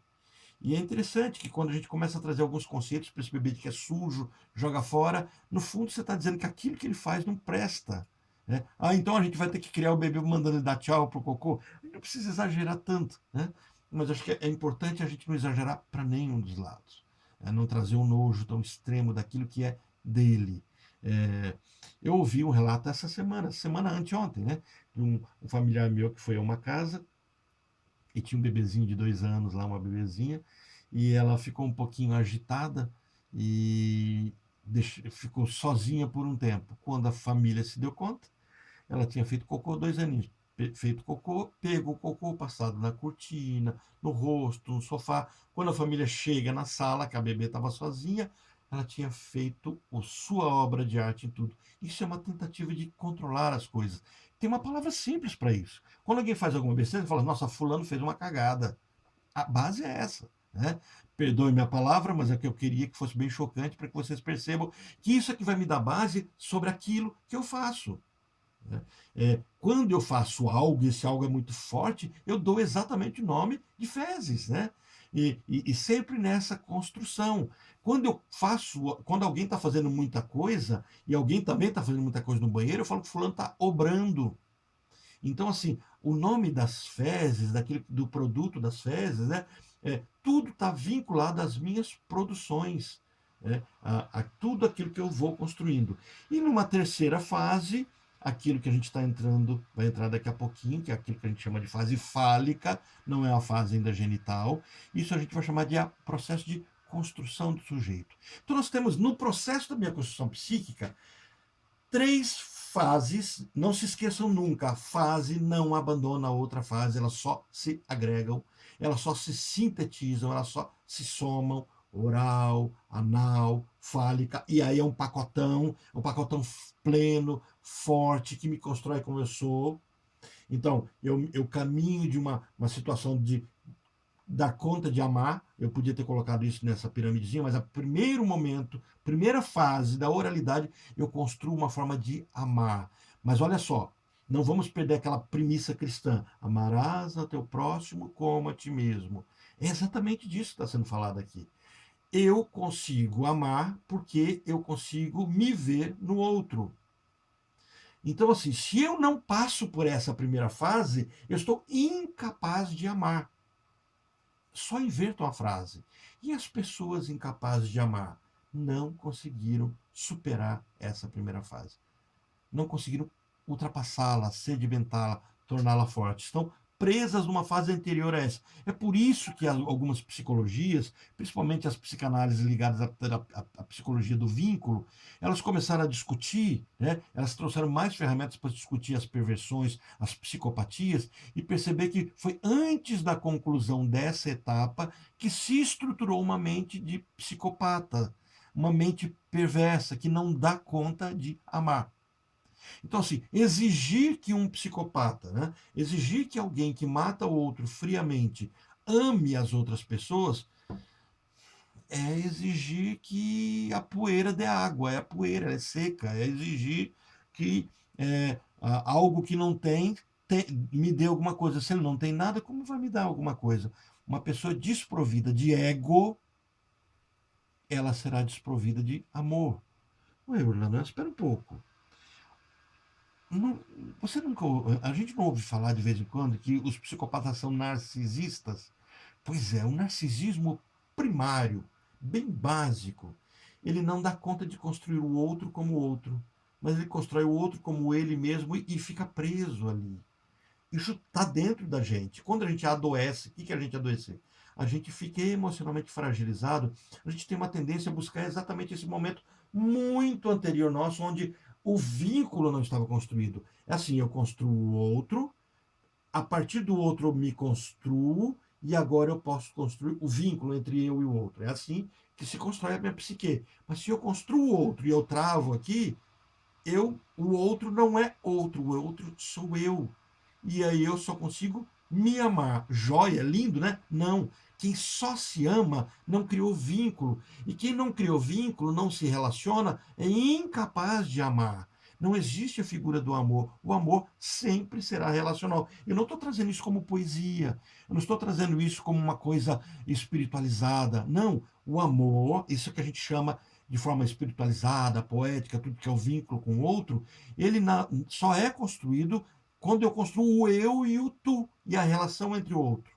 E é interessante que quando a gente começa a trazer alguns conceitos para esse bebê que é sujo, joga fora, no fundo você está dizendo que aquilo que ele faz não presta. Né? Ah, então a gente vai ter que criar o bebê mandando ele dar tchau pro cocô. A gente não precisa exagerar tanto, né? Mas acho que é importante a gente não exagerar para nenhum dos lados. Não trazer um nojo tão extremo daquilo que é dele. É, eu ouvi um relato essa semana anteontem, né? De um familiar meu que foi a uma casa e tinha um bebezinho de 2 anos lá, uma bebezinha, e ela ficou um pouquinho agitada e ficou sozinha por um tempo. Quando a família se deu conta, ela tinha feito cocô 2 aninhos. Feito cocô, pegou o cocô passado na cortina, no rosto, no sofá. Quando a família chega na sala, que a bebê estava sozinha, ela tinha feito a sua obra de arte em tudo. Isso é uma tentativa de controlar as coisas. Tem uma palavra simples para isso. Quando alguém faz alguma besteira, fala, nossa, fulano fez uma cagada. A base é essa. Né? Perdoe minha palavra, mas é que eu queria que fosse bem chocante para que vocês percebam que isso é que vai me dar base sobre aquilo que eu faço. Né? Quando eu faço algo, e esse algo é muito forte, eu dou exatamente o nome de fezes, né? E sempre nessa construção. Quando alguém está fazendo muita coisa, e alguém também está fazendo muita coisa no banheiro, eu falo que fulano está obrando. Então, assim, o nome das fezes, do produto das fezes, né? Tudo está vinculado às minhas produções, né? A tudo aquilo que eu vou construindo. E numa terceira fase, aquilo que a gente está entrando, vai entrar daqui a pouquinho, que é aquilo que a gente chama de fase fálica, não é a fase ainda genital. Isso a gente vai chamar de processo de construção do sujeito. Então, nós temos, no processo da minha construção psíquica, 3 fases. Não se esqueçam nunca, a fase não abandona a outra fase, elas só se agregam, elas só se sintetizam, elas só se somam. Oral, anal, fálica, e aí é um pacotão pleno, forte, que me constrói como eu sou. Então, eu caminho de uma situação de dar conta de amar. Eu podia ter colocado isso nessa piramidezinha, mas a primeiro momento, primeira fase da oralidade, eu construo uma forma de amar. Mas olha só, não vamos perder aquela premissa cristã. Amarás ao teu próximo como a ti mesmo. É exatamente disso que está sendo falado aqui. Eu consigo amar porque eu consigo me ver no outro. Então, assim, se eu não passo por essa primeira fase, eu estou incapaz de amar. Só invertam a frase. E as pessoas incapazes de amar não conseguiram superar essa primeira fase. Não conseguiram ultrapassá-la, sedimentá-la, torná-la forte. Estão presas numa fase anterior a essa. É por isso que algumas psicologias, principalmente as psicanálises ligadas à psicologia do vínculo, elas começaram a discutir, né? Elas trouxeram mais ferramentas para discutir as perversões, as psicopatias, e perceber que foi antes da conclusão dessa etapa que se estruturou uma mente de psicopata, uma mente perversa, que não dá conta de amar. Então, assim, exigir que um psicopata, né, exigir que alguém que mata o outro friamente ame as outras pessoas, é exigir que a poeira dê água, é a poeira, é seca, é exigir que algo que não me dê alguma coisa. Se ele não tem nada, como vai me dar alguma coisa? Uma pessoa desprovida de ego, ela será desprovida de amor. Ué, Orlando, espera um pouco. Não, você nunca, a gente não ouve falar de vez em quando que os psicopatas são narcisistas? Pois é, o narcisismo primário, bem básico, ele não dá conta de construir o outro como o outro, mas ele constrói o outro como ele mesmo e fica preso ali. Isso está dentro da gente. Quando a gente adoece, o que a gente adoecer? A gente fica emocionalmente fragilizado, a gente tem uma tendência a buscar exatamente esse momento muito anterior nosso, onde o vínculo não estava construído. É assim, eu construo o outro, a partir do outro eu me construo, e agora eu posso construir o vínculo entre eu e o outro. É assim que se constrói a minha psique. Mas se eu construo o outro e eu travo aqui, o outro não é outro, o outro sou eu. E aí eu só consigo me amar. Joia, lindo, né? Não. Quem só se ama não criou vínculo. E quem não criou vínculo, não se relaciona, é incapaz de amar. Não existe a figura do amor. O amor sempre será relacional. Eu não estou trazendo isso como poesia. Eu não estou trazendo isso como uma coisa espiritualizada. Não. O amor, isso que a gente chama de forma espiritualizada, poética, tudo que é o vínculo com o outro, ele só é construído quando eu construo o eu e o tu, e a relação entre o outro.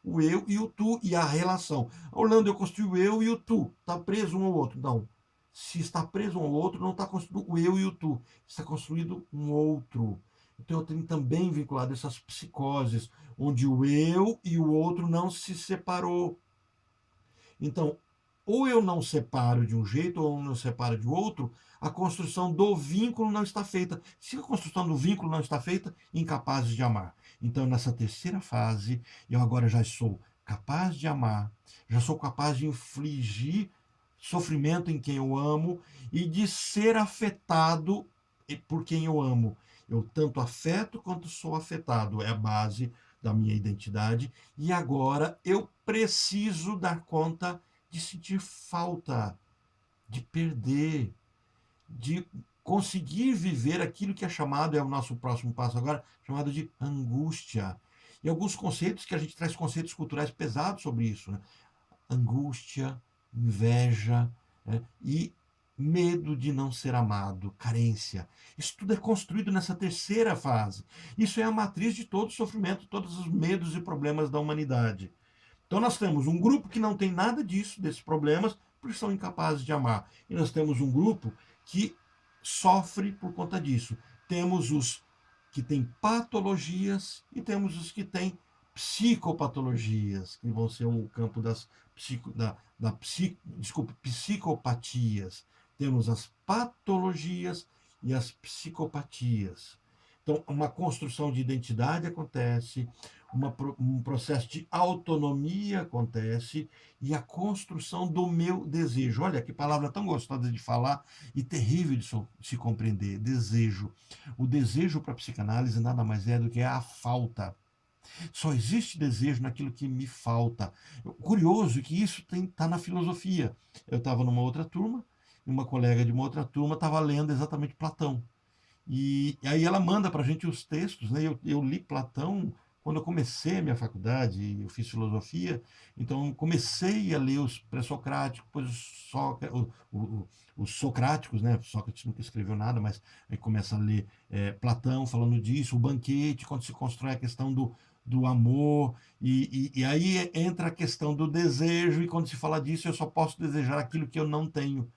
O eu e o tu e a relação. Orlando, eu construí o eu e o tu. Está preso um ao outro. Não. Se está preso um ao outro, não está construído o eu e o tu. Está construído um outro. Então eu tenho também vinculado essas psicoses, onde o eu e o outro não se separou. Então, ou eu não separo de um jeito, ou eu não separo de outro, a construção do vínculo não está feita. Se a construção do vínculo não está feita, incapazes de amar. Então, nessa terceira fase, eu agora já sou capaz de amar, já sou capaz de infligir sofrimento em quem eu amo e de ser afetado por quem eu amo. Eu tanto afeto quanto sou afetado. É a base da minha identidade. E agora eu preciso dar conta de sentir falta, de perder, de conseguir viver aquilo que é chamado, é o nosso próximo passo agora, chamado de angústia. E alguns conceitos que a gente traz conceitos culturais pesados sobre isso, né? Angústia, inveja, né? E medo de não ser amado, carência. Isso tudo é construído nessa terceira fase. Isso é a matriz de todo o sofrimento, todos os medos e problemas da humanidade. Então nós temos um grupo que não tem nada disso, desses problemas, porque são incapazes de amar. E nós temos um grupo que sofre por conta disso. Temos os que têm patologias e temos os que têm psicopatologias, que vão ser o campo das psicopatias. Temos as patologias e as psicopatias. Então, uma construção de identidade acontece, um processo de autonomia acontece e a construção do meu desejo. Olha que palavra tão gostosa de falar e terrível de se compreender. Desejo. O desejo para a psicanálise nada mais é do que a falta. Só existe desejo naquilo que me falta. Curioso que isso está na filosofia. Eu estava numa outra turma, e uma colega de uma outra turma estava lendo exatamente Platão. E aí ela manda para a gente os textos, né? Eu li Platão quando eu comecei a minha faculdade, eu fiz filosofia, então comecei a ler os pré-socráticos, depois os socráticos, né? Sócrates nunca escreveu nada, mas aí começa a ler Platão falando disso, o banquete, quando se constrói a questão do amor, e aí entra a questão do desejo, e quando se fala disso, eu só posso desejar aquilo que eu não tenho.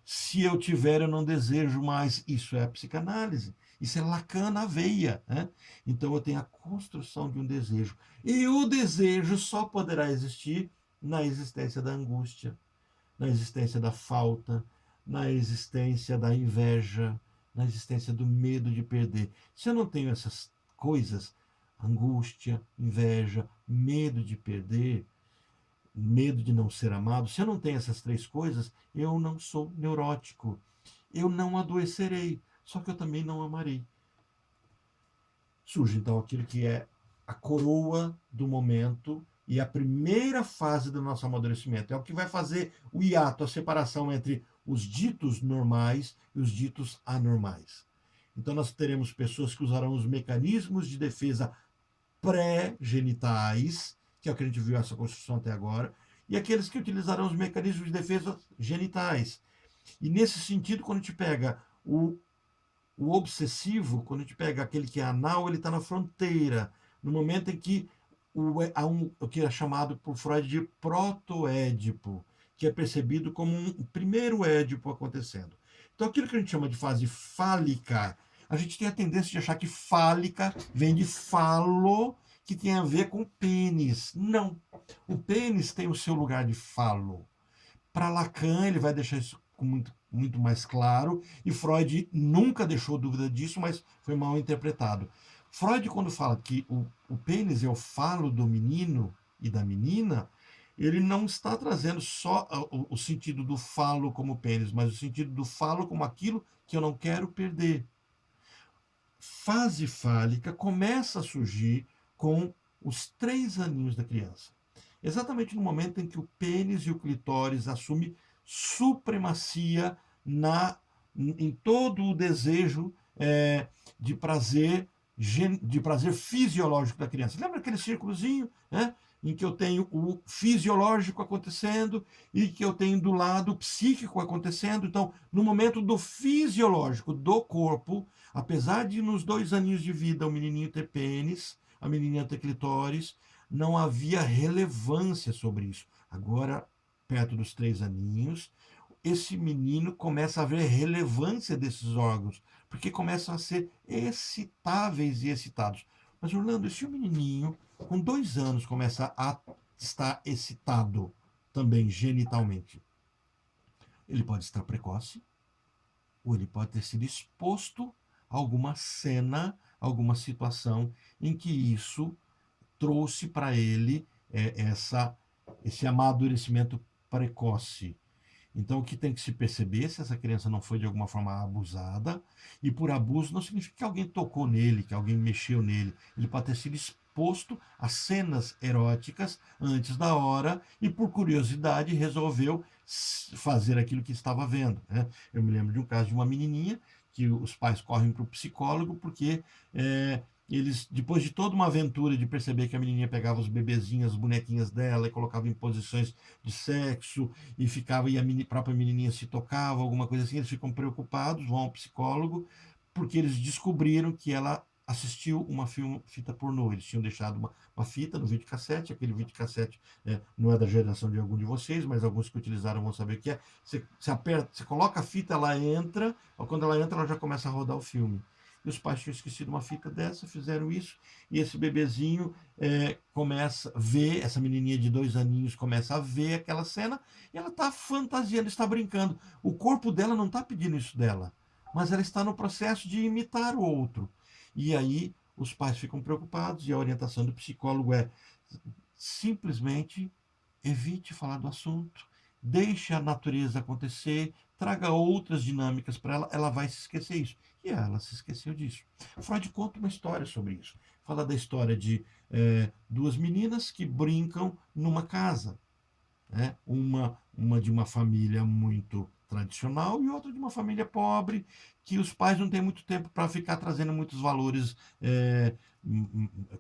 Se eu tiver, eu não desejo mais. Isso é a psicanálise. Isso é Lacan na veia. Né? Então eu tenho a construção de um desejo. E o desejo só poderá existir na existência da angústia, na existência da falta, na existência da inveja, na existência do medo de perder. Se eu não tenho essas coisas, angústia, inveja, medo de perder, medo de não ser amado, se eu não tenho essas três coisas, eu não sou neurótico. Eu não adoecerei, só que eu também não amarei. Surge então aquilo que é a coroa do momento e a primeira fase do nosso amadurecimento. É o que vai fazer o hiato, a separação entre os ditos normais e os ditos anormais. Então nós teremos pessoas que usarão os mecanismos de defesa pré-genitais, que é o que a gente viu essa construção até agora, e aqueles que utilizarão os mecanismos de defesa genitais. E nesse sentido, quando a gente pega o obsessivo, quando a gente pega aquele que é anal, ele está na fronteira, no momento em que há o que é chamado por Freud de protoédipo, que é percebido como um primeiro édipo acontecendo. Então, aquilo que a gente chama de fase fálica, a gente tem a tendência de achar que fálica vem de falo, que tem a ver com pênis. Não. O pênis tem o seu lugar de falo. Para Lacan, ele vai deixar isso muito, muito mais claro, e Freud nunca deixou dúvida disso, mas foi mal interpretado. Freud, quando fala que o pênis é o falo do menino, e da menina, ele não está trazendo só o sentido do falo como pênis, mas o sentido do falo como aquilo que eu não quero perder. Fase fálica começa a surgir com os 3 aninhos da criança. Exatamente no momento em que o pênis e o clitóris assumem supremacia em todo o desejo de prazer de prazer fisiológico da criança. Lembra aquele círculozinho, né? Em que eu tenho o fisiológico acontecendo e que eu tenho do lado o psíquico acontecendo. Então, no momento do fisiológico do corpo, apesar de nos 2 aninhos de vida o menininho ter pênis, a menininha ter clitóris, não havia relevância sobre isso. Agora, perto dos 3 aninhos, esse menino começa a ver relevância desses órgãos, porque começam a ser excitáveis e excitados. Mas, Orlando, e se o menininho, com 2 anos, começa a estar excitado também genitalmente? Ele pode estar precoce, ou ele pode ter sido exposto a alguma cena, alguma situação em que isso trouxe para ele esse amadurecimento precoce. Então, o que tem que se perceber se essa criança não foi de alguma forma abusada, e por abuso não significa que alguém tocou nele, que alguém mexeu nele. Ele pode ter sido exposto a cenas eróticas antes da hora e, por curiosidade, resolveu fazer aquilo que estava vendo, né? Eu me lembro de um caso de uma menininha que os pais correm para o psicólogo porque eles, depois de toda uma aventura de perceber que a menininha pegava os bebezinhos, as bonequinhas dela e colocava em posições de sexo e ficava, e a própria menininha se tocava, alguma coisa assim, eles ficam preocupados, vão ao psicólogo, porque eles descobriram que ela assistiu uma fita pornô. Eles tinham deixado uma fita no videocassete, aquele videocassete não é da geração de algum de vocês, mas alguns que utilizaram vão saber o que é. Você aperta, você coloca a fita, ela entra, quando ela entra, ela já começa a rodar o filme. E os pais tinham esquecido uma fita dessa, fizeram isso, e esse bebezinho começa a ver, essa menininha de 2 aninhos começa a ver aquela cena, e ela está fantasiando, está brincando. O corpo dela não está pedindo isso dela, mas ela está no processo de imitar o outro. E aí os pais ficam preocupados, e a orientação do psicólogo é simplesmente evite falar do assunto, deixe a natureza acontecer, traga outras dinâmicas para ela, ela vai se esquecer isso. E ela se esqueceu disso. Freud conta uma história sobre isso. Fala da história de 2 meninas que brincam numa casa. Né? Uma de uma família muito tradicional e outra de uma família pobre, que os pais não têm muito tempo para ficar trazendo muitos valores,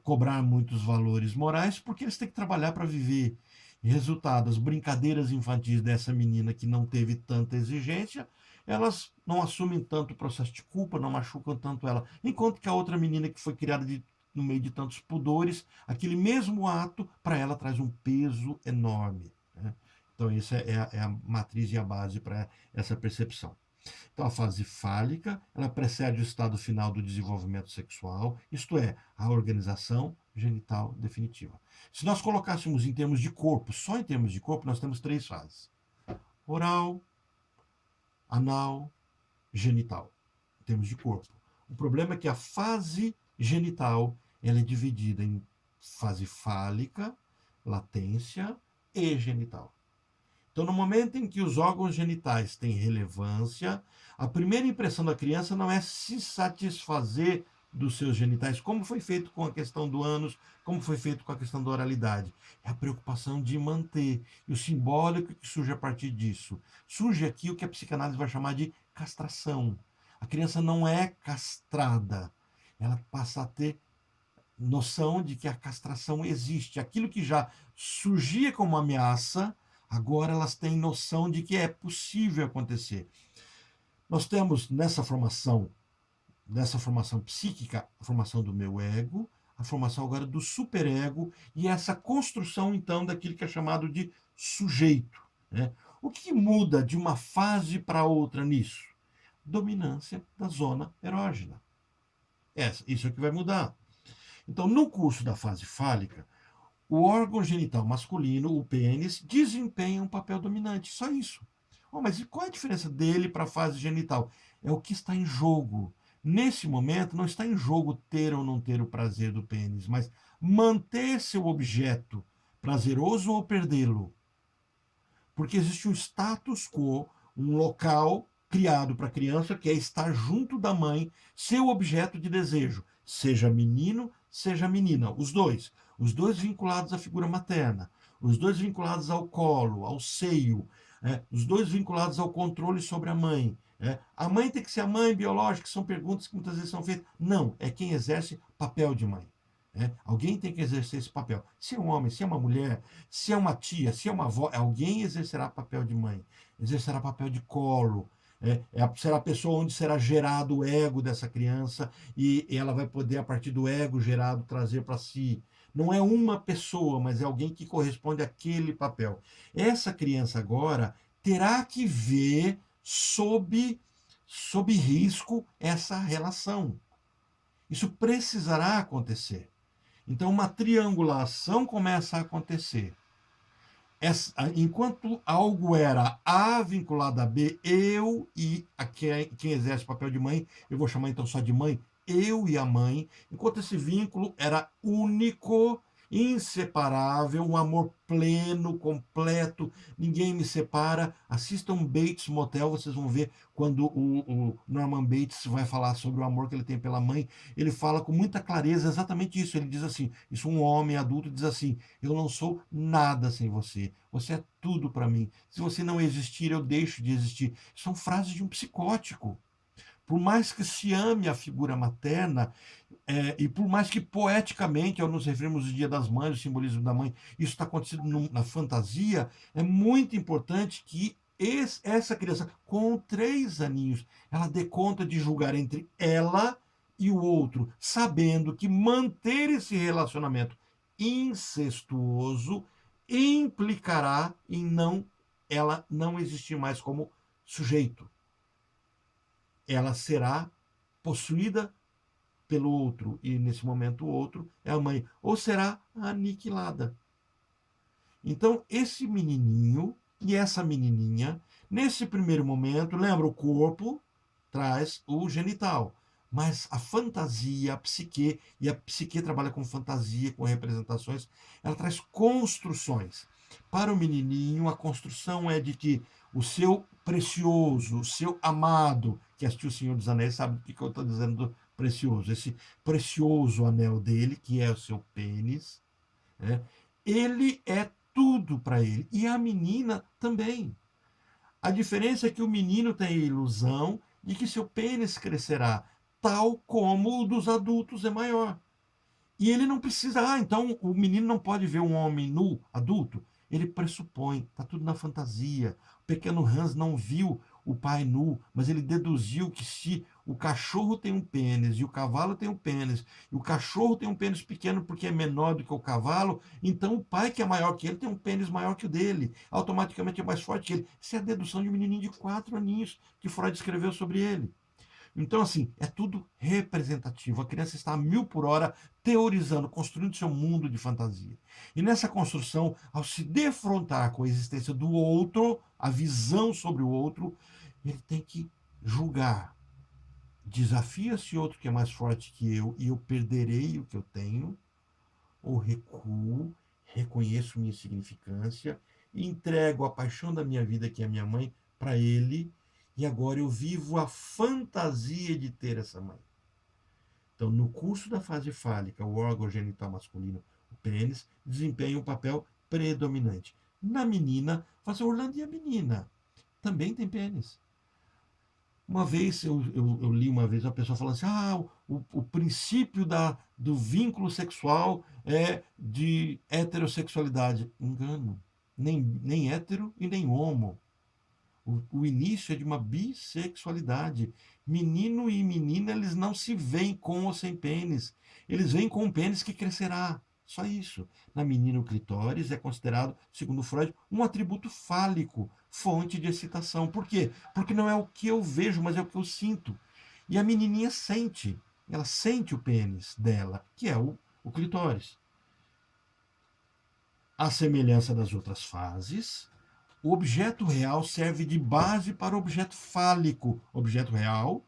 cobrar muitos valores morais, porque eles têm que trabalhar para viver. Resultado, as brincadeiras infantis dessa menina que não teve tanta exigência, elas não assumem tanto o processo de culpa, não machucam tanto ela. Enquanto que a outra menina que foi criada no meio de tantos pudores, aquele mesmo ato, para ela traz um peso enorme. Né? Então, essa é a matriz e a base para essa percepção. Então, a fase fálica, ela precede o estado final do desenvolvimento sexual, isto é, a organização genital definitiva. Se nós colocássemos em termos de corpo, só em termos de corpo, nós temos 3 fases: oral, anal, genital, em termos de corpo. O problema é que a fase genital ela é dividida em fase fálica, latência e genital. Então, no momento em que os órgãos genitais têm relevância, a primeira impressão da criança não é se satisfazer dos seus genitais, como foi feito com a questão do ânus, como foi feito com a questão da oralidade. É a preocupação de manter. E o simbólico que surge a partir disso. Surge aqui o que a psicanálise vai chamar de castração. A criança não é castrada. Ela passa a ter noção de que a castração existe. Aquilo que já surgia como ameaça, agora elas têm noção de que é possível acontecer. Nós temos nessa formação psíquica, a formação do meu ego, a formação agora do superego e essa construção, então, daquilo que é chamado de sujeito. Né? O que muda de uma fase para outra nisso? Dominância da zona erógena. Isso é o que vai mudar. Então, no curso da fase fálica, o órgão genital masculino, o pênis, desempenha um papel dominante. Só isso. Mas qual é a diferença dele para a fase genital? É o que está em jogo. Nesse momento, não está em jogo ter ou não ter o prazer do pênis, mas manter seu objeto prazeroso ou perdê-lo? Porque existe um status quo, um local criado para a criança que é estar junto da mãe, seu objeto de desejo, seja menino, seja menina, os dois vinculados à figura materna, os dois vinculados ao colo, ao seio, os dois vinculados ao controle sobre a mãe. A mãe tem que ser a mãe biológica, são perguntas que muitas vezes são feitas. Não, é quem exerce papel de mãe. Alguém tem que exercer esse papel. Se é um homem, se é uma mulher, se é uma tia, se é uma avó, alguém exercerá papel de mãe, exercerá papel de colo. Será a pessoa onde será gerado o ego dessa criança e ela vai poder, a partir do ego gerado, trazer para si. Não é uma pessoa, mas é alguém que corresponde àquele papel. Essa criança agora terá que ver sob risco essa relação. Isso precisará acontecer. Então, uma triangulação começa a acontecer. Enquanto algo era A vinculado a B, eu e quem exerce o papel de mãe, eu vou chamar então só de mãe, eu e a mãe, enquanto esse vínculo era único, inseparável, um amor pleno, completo, ninguém me separa. Assistam Bates Motel, vocês vão ver quando o Norman Bates vai falar sobre o amor que ele tem pela mãe, ele fala com muita clareza exatamente isso. Ele diz assim, isso um homem adulto diz assim, eu não sou nada sem você, você é tudo para mim. Se você não existir, eu deixo de existir. São frases de um psicótico. Por mais que se ame a figura materna, e por mais que poeticamente, ao nos referirmos ao Dia das Mães, o simbolismo da mãe, isso está acontecendo na fantasia, é muito importante que essa criança, com 3 aninhos, ela dê conta de julgar entre ela e o outro, sabendo que manter esse relacionamento incestuoso implicará em ela não existir mais como sujeito. Ela será possuída pelo outro, e nesse momento o outro é a mãe, ou será aniquilada. Então, esse menininho e essa menininha, nesse primeiro momento, lembra, o corpo traz o genital, mas a fantasia, a psique, e a psique trabalha com fantasia, com representações, ela traz construções. Para o menininho, a construção é de que o seu precioso, o seu amado, que assistiu O Senhor dos Anéis sabe o que eu estou dizendo do precioso, esse precioso anel dele, que é o seu pênis, ele é tudo para ele. E a menina também. A diferença é que o menino tem a ilusão de que seu pênis crescerá, tal como o dos adultos é maior. E ele não precisa, então o menino não pode ver um homem nu, adulto. Ele pressupõe, está tudo na fantasia. O pequeno Hans não viu o pai nu, mas ele deduziu que se o cachorro tem um pênis e o cavalo tem um pênis, e o cachorro tem um pênis pequeno porque é menor do que o cavalo, então o pai, que é maior que ele, tem um pênis maior que o dele, automaticamente é mais forte que ele. Isso é a dedução de um menininho de 4 aninhos que Freud escreveu sobre ele. Então, assim, é tudo representativo. A criança está a 1000 por hora teorizando, construindo seu mundo de fantasia. E nessa construção, ao se defrontar com a existência do outro, a visão sobre o outro, ele tem que julgar. Desafia-se outro que é mais forte que eu e eu perderei o que eu tenho, ou recuo, reconheço minha insignificância, entrego a paixão da minha vida, que é a minha mãe, para ele, e agora eu vivo a fantasia de ter essa mãe. Então, no curso da fase fálica, o órgão genital masculino, o pênis, desempenha um papel predominante. Na menina, fala assim, Orlando, e a menina? Também tem pênis. Uma vez, eu li uma vez uma pessoa falando assim, o princípio do vínculo sexual é de heterossexualidade. Engano. Nem hétero e nem homo. O início é de uma bissexualidade. Menino e menina, eles não se veem com ou sem pênis. Eles vêm com um pênis que crescerá. Só isso. Na menina, o clitóris é considerado, segundo Freud, um atributo fálico, fonte de excitação. Por quê? Porque não é o que eu vejo, mas é o que eu sinto. E a menininha sente. Ela sente o pênis dela, que é o clitóris. À semelhança das outras fases, o objeto real serve de base para o objeto fálico. O objeto real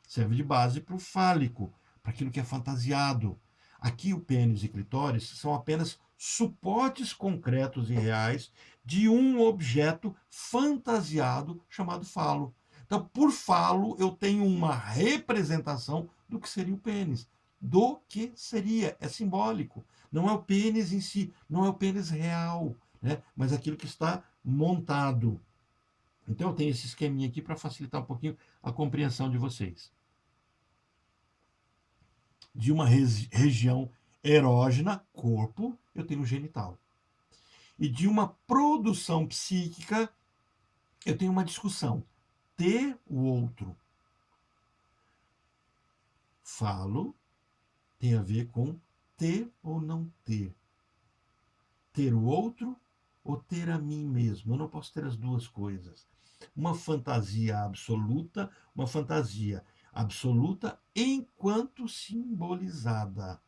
serve de base para o fálico, para aquilo que é fantasiado. Aqui o pênis e clitóris são apenas suportes concretos e reais de um objeto fantasiado chamado falo. Então, por falo, eu tenho uma representação do que seria o pênis. Do que seria, é simbólico. Não é o pênis em si, não é o pênis real, né? Mas aquilo que está montado. Então, eu tenho esse esqueminha aqui para facilitar um pouquinho a compreensão de vocês. De uma região erógena, corpo, eu tenho genital. E de uma produção psíquica, eu tenho uma discussão. Ter o outro. Falo tem a ver com ter ou não ter. Ter o outro ou ter a mim mesmo. Eu não posso ter as duas coisas. Uma fantasia absoluta enquanto simbolizada.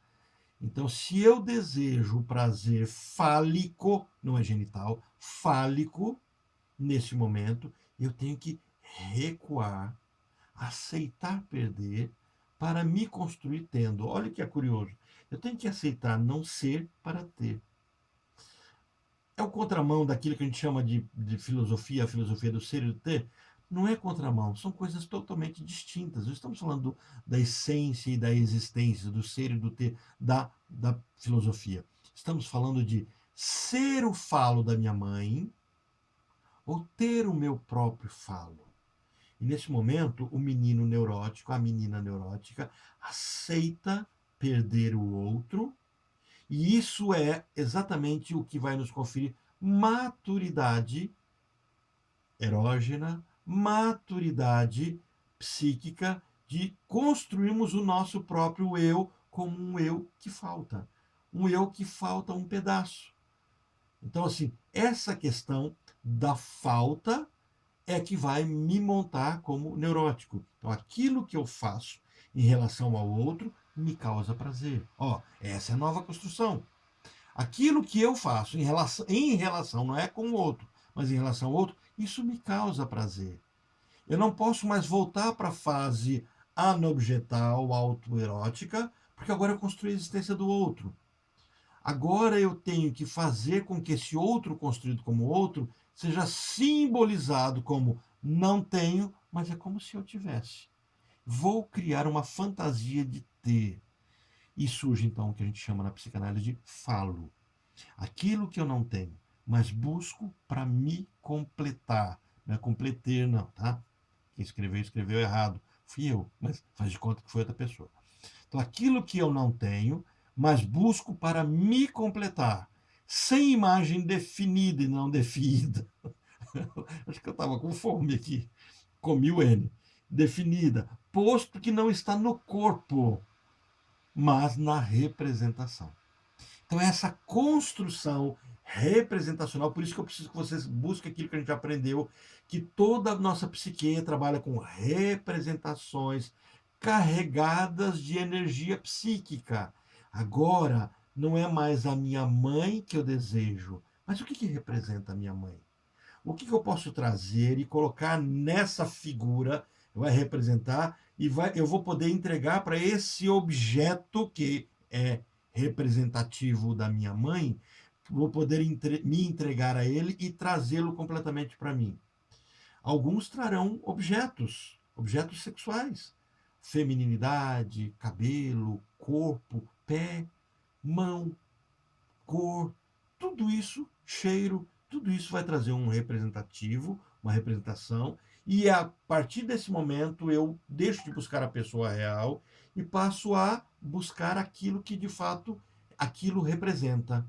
Então, se eu desejo o prazer fálico, não é genital, fálico, nesse momento, eu tenho que recuar, aceitar perder, para me construir tendo. Olha que é curioso. Eu tenho que aceitar não ser para ter. É o contramão daquilo que a gente chama de filosofia, a filosofia do ser e do ter. Não é contramão, são coisas totalmente distintas. Não estamos falando da essência e da existência, do ser e do ter, da filosofia. Estamos falando de ser o falo da minha mãe ou ter o meu próprio falo. E nesse momento, o menino neurótico, a menina neurótica, aceita perder o outro, e isso é exatamente o que vai nos conferir maturidade erógena, maturidade psíquica de construirmos o nosso próprio eu como um eu que falta. Um eu que falta um pedaço. Então, assim, essa questão da falta é que vai me montar como neurótico. Então, aquilo que eu faço em relação ao outro me causa prazer. Ó, essa é a nova construção. Aquilo que eu faço em relação, não é com o outro, mas em relação ao outro, isso me causa prazer. Eu não posso mais voltar para a fase anobjetal, autoerótica, porque agora eu construí a existência do outro. Agora eu tenho que fazer com que esse outro construído como outro seja simbolizado como não tenho, mas é como se eu tivesse. Vou criar uma fantasia de ter. E surge então o que a gente chama na psicanálise de falo. Aquilo que eu não tenho, mas busco para me completar. Não é completer, não, tá? Quem escreveu errado. Fui eu, mas faz de conta que foi outra pessoa. Então, aquilo que eu não tenho, mas busco para me completar, sem imagem definida e não definida. Acho que eu estava com fome aqui. Comi o N. Definida, posto que não está no corpo, mas na representação. Então, essa construção representacional, por isso que eu preciso que vocês busquem aquilo que a gente aprendeu, que toda a nossa psique trabalha com representações carregadas de energia psíquica. Agora, não é mais a minha mãe que eu desejo, mas o que representa a minha mãe? O que eu posso trazer e colocar nessa figura, vai representar, e eu vou poder entregar para esse objeto que é representativo da minha mãe, vou poder me entregar a ele e trazê-lo completamente para mim. Alguns trarão objetos sexuais, femininidade, cabelo, corpo, pé, mão, cor, tudo isso, cheiro, tudo isso vai trazer um representativo, uma representação, e a partir desse momento eu deixo de buscar a pessoa real e passo a buscar aquilo que de fato aquilo representa.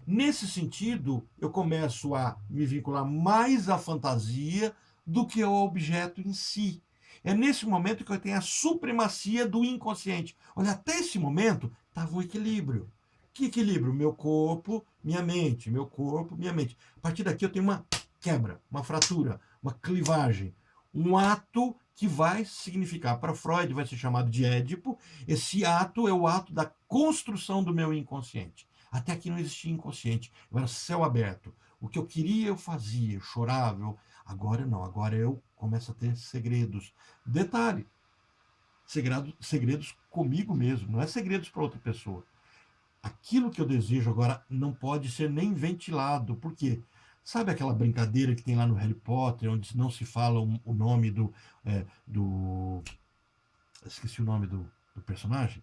Nesse sentido, eu começo a me vincular mais à fantasia do que ao objeto em si. É nesse momento que eu tenho a supremacia do inconsciente. Olha, até esse momento estava um equilíbrio. Que equilíbrio? Meu corpo, minha mente. Meu corpo, minha mente. A partir daqui eu tenho uma quebra, uma fratura, uma clivagem. Um ato que vai significar, para Freud vai ser chamado de Édipo. Esse ato é o ato da construção do meu inconsciente. Até aqui não existia inconsciente. Eu era céu aberto. O que eu queria eu fazia, eu chorava. Agora não, agora eu começo a ter segredos. Detalhe, segredos comigo mesmo, não é segredos para outra pessoa. aquilo que eu desejo agora não pode ser nem ventilado. Por quê? Sabe aquela brincadeira que tem lá no Harry Potter, onde não se fala o nome do. Esqueci o nome do personagem,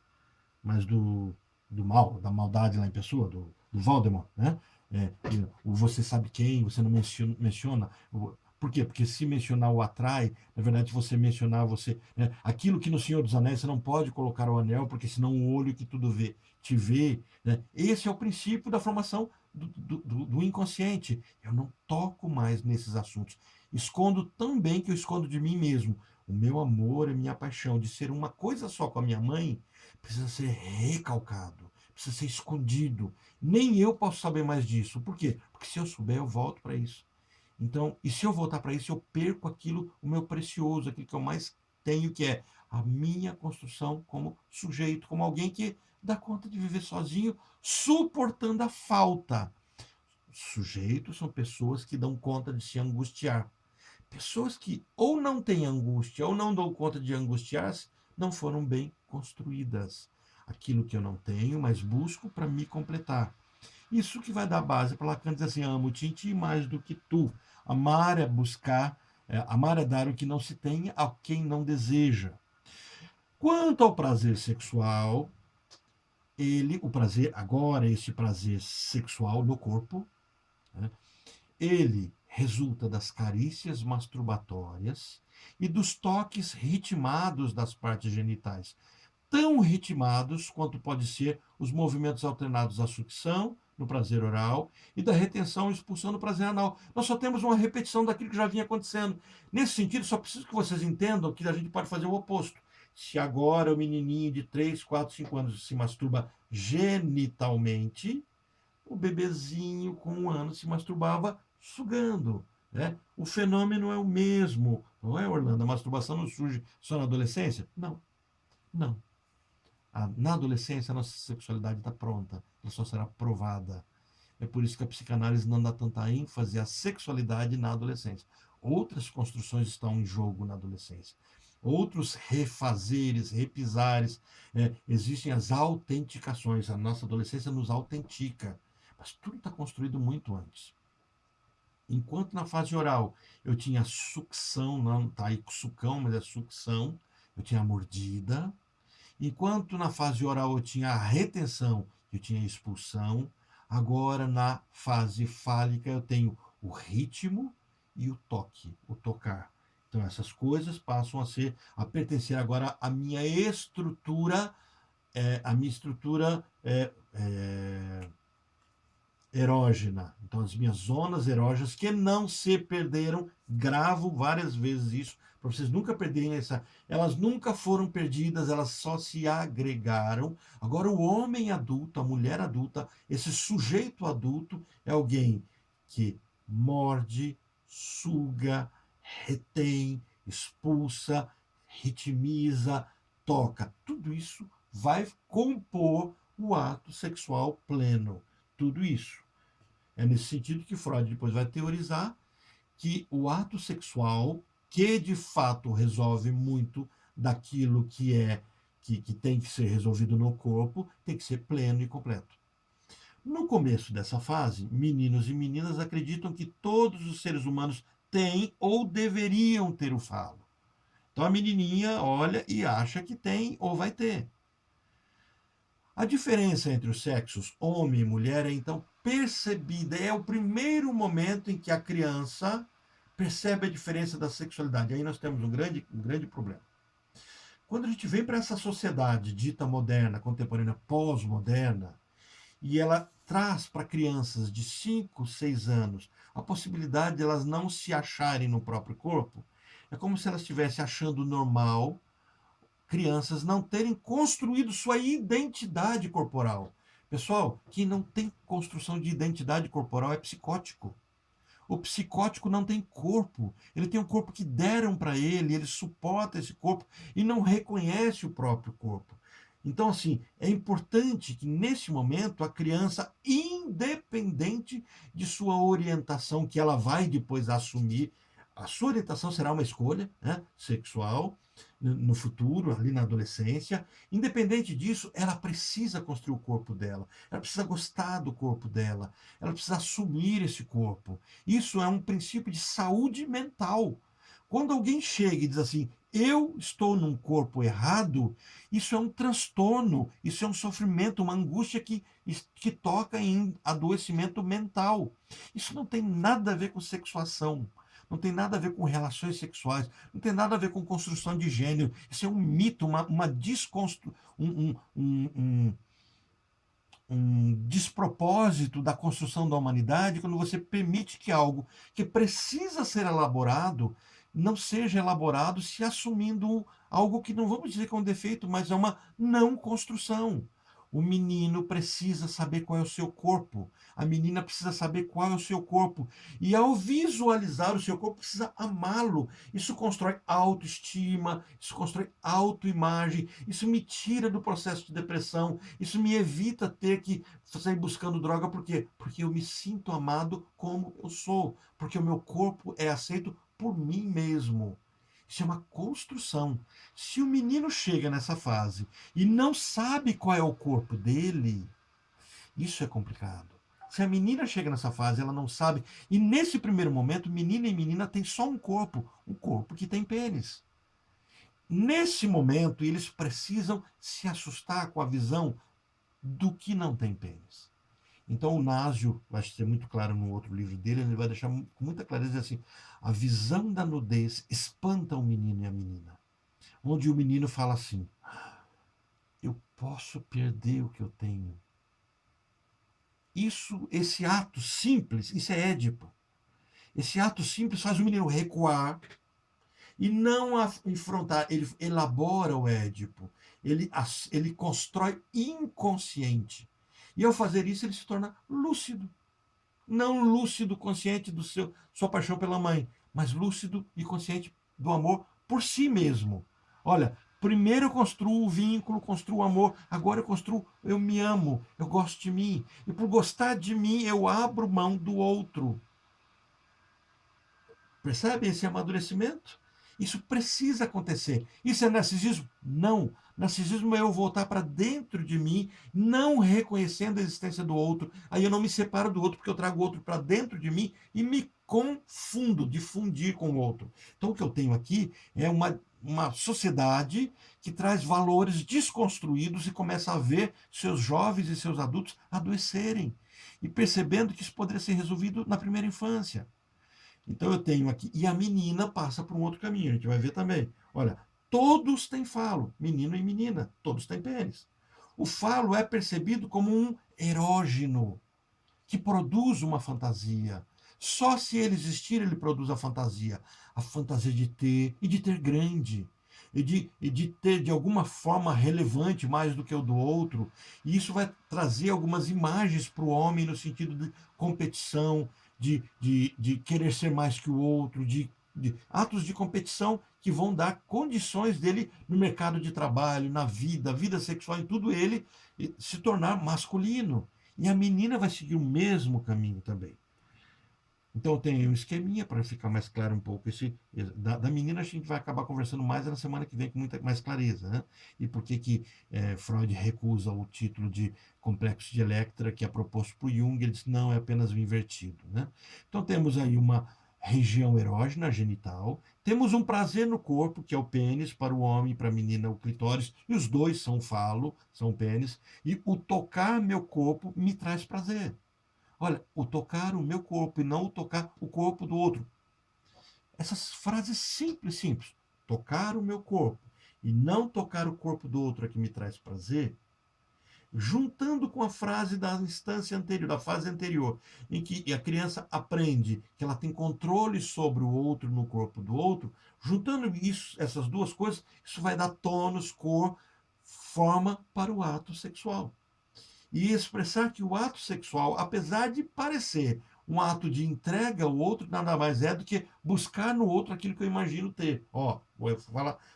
mas do mal, da maldade lá em pessoa, do Voldemort, né? O você sabe quem, você não menciona. Por quê? Porque se mencionar o atrai, na verdade, você mencionar você. Né? Aquilo que no Senhor dos Anéis você não pode colocar o anel, porque senão o olho que tudo vê, te vê. Né? Esse é o princípio da formação do inconsciente. Eu não toco mais nesses assuntos. Escondo tão bem que eu escondo de mim mesmo. O meu amor, a minha paixão de ser uma coisa só com a minha mãe precisa ser recalcado, precisa ser escondido. Nem eu posso saber mais disso. Por quê? Porque se eu souber, eu volto para isso. Então, e se eu voltar para isso, eu perco aquilo, o meu precioso, aquilo que eu mais tenho, que é a minha construção como sujeito, como alguém que dá conta de viver sozinho, suportando a falta. Sujeitos são pessoas que dão conta de se angustiar. Pessoas que ou não têm angústia ou não dão conta de angustiar-se, não foram bem construídas. Aquilo que eu não tenho, mas busco para me completar. Isso que vai dar base para Lacan dizer assim: amo-te mais do que tu. Amar é buscar, amar é dar o que não se tem a quem não deseja. Quanto ao prazer sexual, o prazer, agora esse prazer sexual no corpo, né, ele resulta das carícias masturbatórias e dos toques ritmados das partes genitais, tão ritmados quanto pode ser os movimentos alternados à sucção, no prazer oral, e da retenção e expulsão no prazer anal. Nós só temos uma repetição daquilo que já vinha acontecendo. Nesse sentido, só preciso que vocês entendam que a gente pode fazer o oposto. Se agora o menininho de 3, 4, 5 anos se masturba genitalmente, o bebezinho com 1 ano se masturbava sugando. Né? O fenômeno é o mesmo. Não é, Orlando? A masturbação não surge só na adolescência? Não. Não. Na adolescência, a nossa sexualidade está pronta. Ela só será provada. É por isso que a psicanálise não dá tanta ênfase à sexualidade na adolescência. Outras construções estão em jogo na adolescência. Outros refazeres, repisares. Existem as autenticações. A nossa adolescência nos autentica. Mas tudo está construído muito antes. Enquanto na fase oral eu tinha sucção, não está aí sucão, mas é sucção, eu tinha a mordida. Enquanto na fase oral eu tinha a retenção, eu tinha a expulsão, agora na fase fálica eu tenho o ritmo e o toque, o tocar. Então essas coisas passam a pertencer agora à minha estrutura, erógena. Então, as minhas zonas erógenas que não se perderam, gravo várias vezes isso, para vocês nunca perderem essa. Elas nunca foram perdidas, elas só se agregaram. Agora, o homem adulto, a mulher adulta, esse sujeito adulto é alguém que morde, suga, retém, expulsa, ritmiza, toca. Tudo isso vai compor o ato sexual pleno. Tudo isso. É nesse sentido que Freud depois vai teorizar que o ato sexual, que de fato resolve muito daquilo que tem que ser resolvido no corpo, tem que ser pleno e completo. No começo dessa fase, meninos e meninas acreditam que todos os seres humanos têm ou deveriam ter o falo. Então a menininha olha e acha que tem ou vai ter. A diferença entre os sexos, homem e mulher, é então percebida. É o primeiro momento em que a criança percebe a diferença da sexualidade. Aí nós temos um grande problema. Quando a gente vem para essa sociedade dita moderna, contemporânea, pós-moderna, e ela traz para crianças de 5, 6 anos a possibilidade de elas não se acharem no próprio corpo, é como se elas estivessem achando normal crianças não terem construído sua identidade corporal. Pessoal, quem não tem construção de identidade corporal é psicótico. O psicótico não tem corpo. Ele tem um corpo que deram para ele, ele suporta esse corpo e não reconhece o próprio corpo. Então, assim, é importante que nesse momento a criança, independente de sua orientação, que ela vai depois assumir, a sua orientação será uma escolha, né, sexual, no futuro, ali na adolescência. Independente disso, ela precisa construir o corpo dela, ela precisa gostar do corpo dela, ela precisa assumir esse corpo. Isso é um princípio de saúde mental. Quando alguém chega e diz assim, eu estou num corpo errado, isso é um transtorno, isso é um sofrimento, uma angústia que toca em adoecimento mental. Isso não tem nada a ver com sexuação, não tem nada a ver com relações sexuais, não tem nada a ver com construção de gênero. Isso é um mito, uma desconstru... um despropósito da construção da humanidade quando você permite que algo que precisa ser elaborado não seja elaborado se assumindo algo que não vamos dizer que é um defeito, mas é uma não construção. O menino precisa saber qual é o seu corpo. A menina precisa saber qual é o seu corpo. E ao visualizar o seu corpo, precisa amá-lo. Isso constrói autoestima, isso constrói autoimagem, isso me tira do processo de depressão, isso me evita ter que sair buscando droga. Por quê? Porque eu me sinto amado como eu sou, porque o meu corpo é aceito por mim mesmo. Isso é uma construção. Se o menino chega nessa fase e não sabe qual é o corpo dele, isso é complicado. Se a menina chega nessa fase, ela não sabe. E nesse primeiro momento, menina e menina têm só um corpo que tem pênis. Nesse momento, eles precisam se assustar com a visão do que não tem pênis. Então o Násio, vai ser muito claro no outro livro dele, ele vai deixar com muita clareza assim, a visão da nudez espanta o menino e a menina. Onde o menino fala assim, eu posso perder o que eu tenho. Esse ato simples, isso é Édipo. Esse ato simples faz o menino recuar e não enfrentar, ele elabora o Édipo, ele constrói inconsciente. E ao fazer isso, ele se torna lúcido. Não lúcido, consciente do sua paixão pela mãe, mas lúcido e consciente do amor por si mesmo. Olha, primeiro eu construo o vínculo, construo o amor, agora eu me amo, eu gosto de mim. E por gostar de mim, eu abro mão do outro. Percebe esse amadurecimento? Isso precisa acontecer. Isso é narcisismo? Não. Narcisismo é eu voltar para dentro de mim, não reconhecendo a existência do outro. Aí eu não me separo do outro, porque eu trago o outro para dentro de mim e me confundo, de fundir com o outro. Então o que eu tenho aqui é uma sociedade que traz valores desconstruídos e começa a ver seus jovens e seus adultos adoecerem. E percebendo que isso poderia ser resolvido na primeira infância. Então eu tenho aqui, e a menina passa por um outro caminho, a gente vai ver também. Olha, todos têm falo, menino e menina, todos têm pênis. O falo é percebido como um erógeno, que produz uma fantasia. Só se ele existir, ele produz a fantasia. A fantasia de ter, e de ter grande, e de ter de alguma forma relevante mais do que o do outro. E isso vai trazer algumas imagens para o homem no sentido de competição, de querer ser mais que o outro, de atos de competição que vão dar condições dele no mercado de trabalho, na vida sexual, em tudo ele se tornar masculino. E a menina vai seguir o mesmo caminho também. Então tem um esqueminha para ficar mais claro um pouco. Da menina a gente vai acabar conversando mais na semana que vem com muita mais clareza. Né? E por que Freud recusa o título de complexo de Electra, que é proposto por Jung, ele diz não, é apenas o invertido. Né? Então temos aí uma região erógena, genital, temos um prazer no corpo, que é o pênis, para o homem e para a menina o clitóris, e os dois são falo, são pênis, e o tocar meu corpo me traz prazer. Olha, o tocar o meu corpo e não o tocar o corpo do outro. Essas frases simples. Tocar o meu corpo e não tocar o corpo do outro é que me traz prazer. Juntando com a frase da instância anterior, da fase anterior, em que a criança aprende que ela tem controle sobre o outro no corpo do outro, juntando essas duas coisas, isso vai dar tônus, cor, forma para o ato sexual. E expressar que o ato sexual, apesar de parecer um ato de entrega ao outro, nada mais é do que buscar no outro aquilo que eu imagino ter. Vou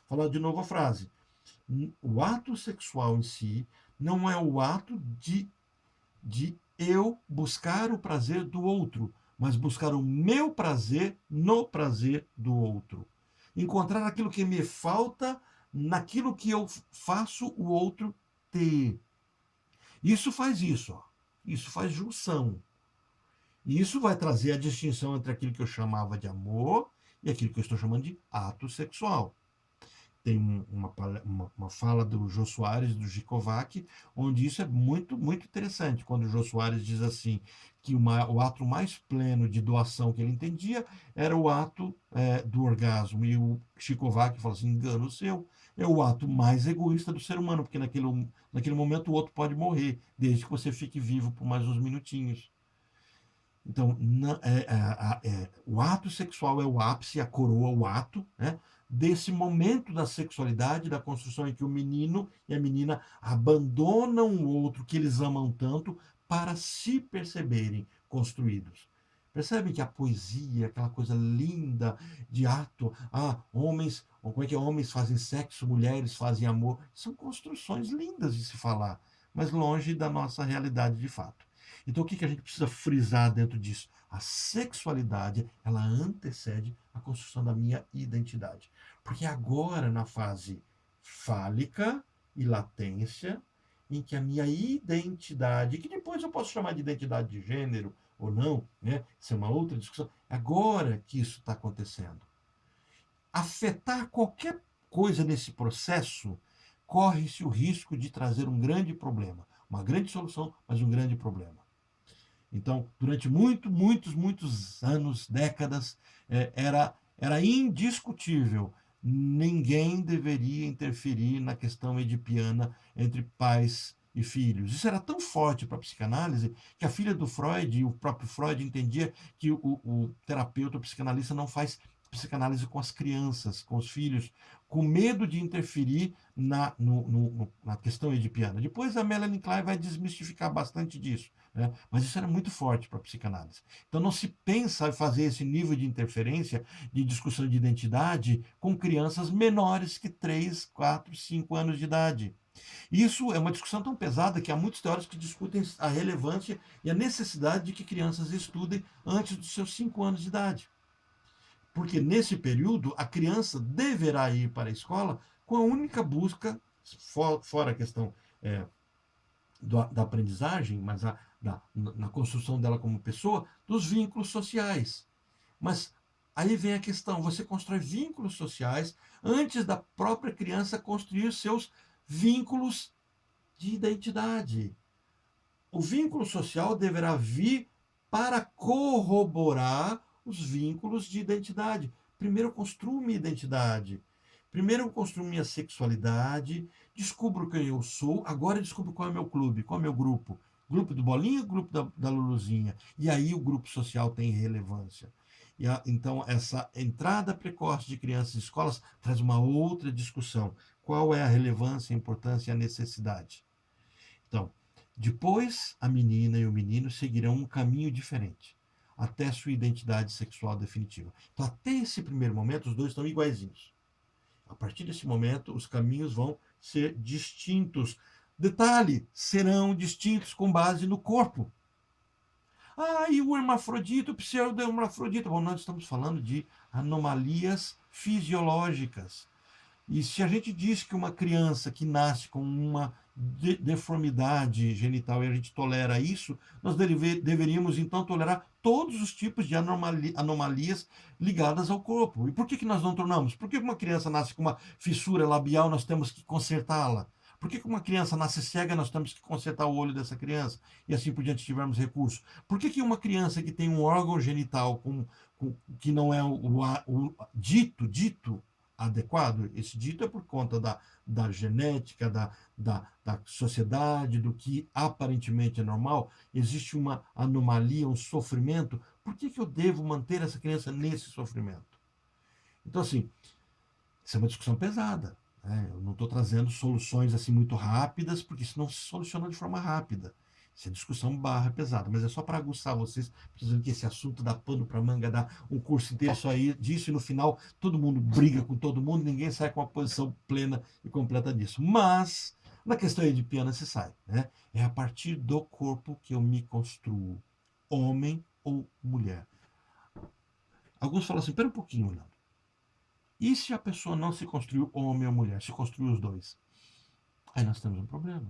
falar de novo a frase. O ato sexual em si não é o ato de eu buscar o prazer do outro, mas buscar o meu prazer no prazer do outro. Encontrar aquilo que me falta naquilo que eu faço o outro ter. Isso faz isso, ó. Isso faz junção. E isso vai trazer a distinção entre aquilo que eu chamava de amor e aquilo que eu estou chamando de ato sexual. Tem uma fala do Jô Soares, do Gikovac, onde isso é muito, muito interessante. Quando o Jô Soares diz assim, que o ato mais pleno de doação que ele entendia era o ato do orgasmo. E o Gikovac fala assim, engano seu, é o ato mais egoísta do ser humano, porque naquele momento o outro pode morrer, desde que você fique vivo por mais uns minutinhos. Então, o ato sexual é o ápice, a coroa, o ato, né, desse momento da sexualidade, da construção em que o menino e a menina abandonam o outro que eles amam tanto para se perceberem construídos. Percebem que a poesia, aquela coisa linda de ato, homens, como é que é? Homens fazem sexo, mulheres fazem amor, são construções lindas de se falar, mas longe da nossa realidade de fato. Então, o que a gente precisa frisar dentro disso? A sexualidade, ela antecede a construção da minha identidade. Porque agora, na fase fálica e latência, em que a minha identidade, que depois eu posso chamar de identidade de gênero ou não, né? Isso é uma outra discussão. Agora que isso está acontecendo. Afetar qualquer coisa nesse processo, corre-se o risco de trazer um grande problema. Uma grande solução, mas um grande problema. Então, durante muitos anos, décadas, era indiscutível. Ninguém deveria interferir na questão edipiana entre pais e filhos. Isso era tão forte para a psicanálise que a filha do Freud e o próprio Freud entendia que o terapeuta, o psicanalista, não faz psicanálise com as crianças, com os filhos, com medo de interferir na questão edipiana. Depois a Melanie Klein vai desmistificar bastante disso. Né? Mas isso era muito forte para a psicanálise. Então não se pensa em fazer esse nível de interferência, de discussão de identidade, com crianças menores que 3, 4, 5 anos de idade. Isso é uma discussão tão pesada que há muitos teóricos que discutem a relevância e a necessidade de que crianças estudem antes dos seus 5 anos de idade. Porque nesse período a criança deverá ir para a escola com a única busca, fora a questão da aprendizagem, mas na construção dela como pessoa, dos vínculos sociais. Mas aí vem a questão: você constrói vínculos sociais antes da própria criança construir seus vínculos de identidade. O vínculo social deverá vir para corroborar os vínculos de identidade. Primeiro eu construo minha identidade. Primeiro eu construo minha sexualidade, descubro quem eu sou, agora eu descubro qual é o meu clube, qual é o meu grupo. Grupo do Bolinha, grupo da Luluzinha. E aí o grupo social tem relevância. Então, essa entrada precoce de crianças em escolas traz uma outra discussão. Qual é a relevância, a importância e a necessidade? Então, depois a menina e o menino seguirão um caminho diferente, até sua identidade sexual definitiva. Então, até esse primeiro momento, os dois estão iguaizinhos. A partir desse momento, os caminhos vão ser distintos. Detalhe, serão distintos com base no corpo. E o hermafrodita, o pseudo-hermafrodita. Bom, nós estamos falando de anomalias fisiológicas. E se a gente diz que uma criança que nasce com uma deformidade genital e a gente tolera isso, nós deveríamos então tolerar todos os tipos de anomalias ligadas ao corpo. E por que nós não tornamos? Por que uma criança nasce com uma fissura labial, nós temos que consertá-la? Por que uma criança nasce cega, nós temos que consertar o olho dessa criança? E assim por diante, se tivermos recursos. Por que uma criança que tem um órgão genital que não é o dito adequado? Esse dito é por conta da genética, da sociedade, do que aparentemente é normal. Existe uma anomalia, um sofrimento. Por que eu devo manter essa criança nesse sofrimento? Então, assim, isso é uma discussão pesada. Né? Eu não estou trazendo soluções assim muito rápidas, porque isso não se soluciona de forma rápida. Isso é discussão pesada, mas é só para aguçar vocês, precisando que esse assunto dá pano para manga, dá um curso inteiro só disso, e no final todo mundo briga com todo mundo, ninguém sai com uma posição plena e completa disso. Mas, na questão edipiana se sai. Né? É a partir do corpo que eu me construo, homem ou mulher. Alguns falam assim, pera um pouquinho, Leandro. E se a pessoa não se construiu homem ou mulher, se construiu os dois? Aí nós temos um problema.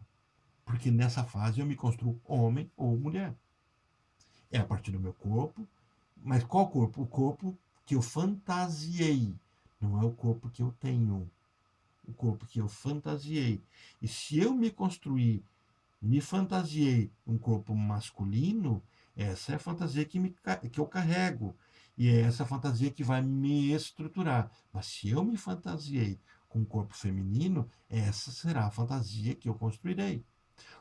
Porque nessa fase eu me construo homem ou mulher. É a partir do meu corpo, mas qual corpo? O corpo que eu fantasiei, não é o corpo que eu tenho. O corpo que eu fantasiei. E se eu me construir, me fantasiei um corpo masculino, essa é a fantasia que eu carrego. E é essa fantasia que vai me estruturar. Mas se eu me fantasiei com um corpo feminino, essa será a fantasia que eu construirei.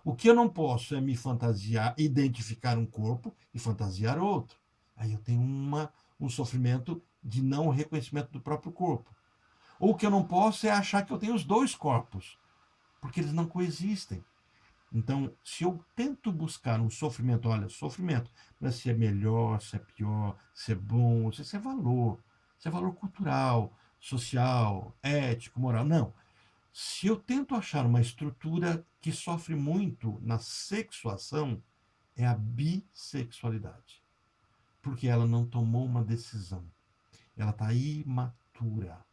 O que eu não posso é me fantasiar, identificar um corpo e fantasiar outro. Aí eu tenho um sofrimento de não reconhecimento do próprio corpo. Ou o que eu não posso é achar que eu tenho os dois corpos, porque eles não coexistem. Então, se eu tento buscar um sofrimento, olha, sofrimento, não é se é melhor, se é pior, se é bom, se é valor. Se é valor cultural, social, ético, moral. Não. Se eu tento achar uma estrutura que sofre muito na sexuação, é a bissexualidade. Porque ela não tomou uma decisão. Ela está imatura.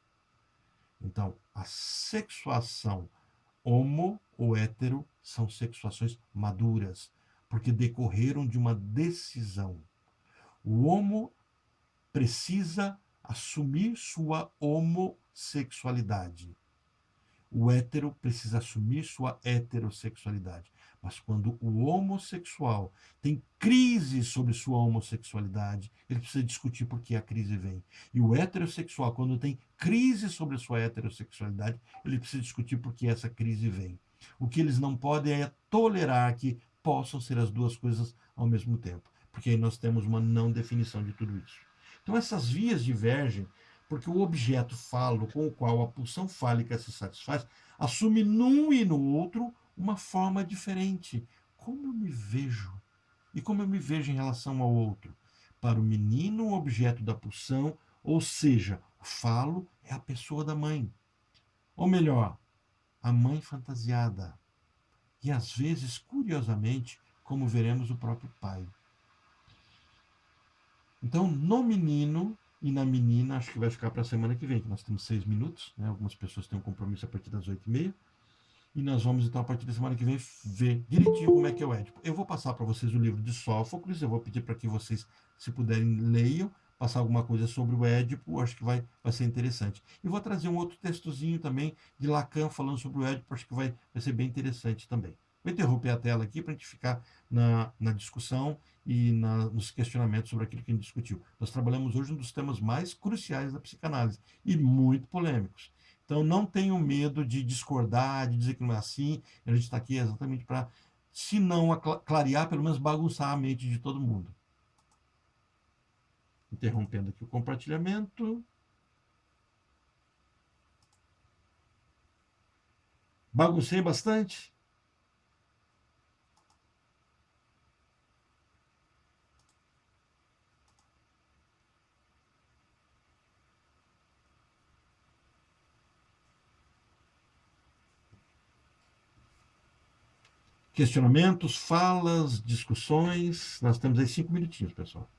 Então, a sexuação homo ou hétero são sexuações maduras, porque decorreram de uma decisão. O homo precisa assumir sua homossexualidade. O hétero precisa assumir sua heterossexualidade. Mas quando o homossexual tem crise sobre sua homossexualidade, ele precisa discutir por que a crise vem. E o heterossexual, quando tem crise sobre sua heterossexualidade, ele precisa discutir por que essa crise vem. O que eles não podem é tolerar que possam ser as duas coisas ao mesmo tempo. Porque aí nós temos uma não definição de tudo isso. Então essas vias divergem porque o objeto falo com o qual a pulsão fálica se satisfaz assume num e no outro uma forma diferente. Como eu me vejo? E como eu me vejo em relação ao outro? Para o menino, o objeto da pulsão, ou seja, o falo é a pessoa da mãe. Ou melhor, a mãe fantasiada. E às vezes, curiosamente, como veremos o próprio pai. Então, no menino e na menina, acho que vai ficar para a semana que vem, que nós temos 6 minutos, né? Algumas pessoas têm um compromisso a partir das 8h30. E nós vamos, então, a partir da semana que vem, ver direitinho como é que é o Édipo. Eu vou passar para vocês o livro de Sófocles, eu vou pedir para que vocês, se puderem, leiam, passar alguma coisa sobre o Édipo, acho que vai ser interessante. E vou trazer um outro textozinho também de Lacan falando sobre o Édipo, acho que vai ser bem interessante também. Vou interromper a tela aqui para a gente ficar na discussão e nos questionamentos sobre aquilo que a gente discutiu. Nós trabalhamos hoje um dos temas mais cruciais da psicanálise e muito polêmicos. Então, não tenham medo de discordar, de dizer que não é assim. A gente está aqui exatamente para, se não clarear, pelo menos bagunçar a mente de todo mundo. Interrompendo aqui o compartilhamento. Baguncei bastante? Questionamentos, falas, discussões. Nós temos aí 5 minutinhos, pessoal.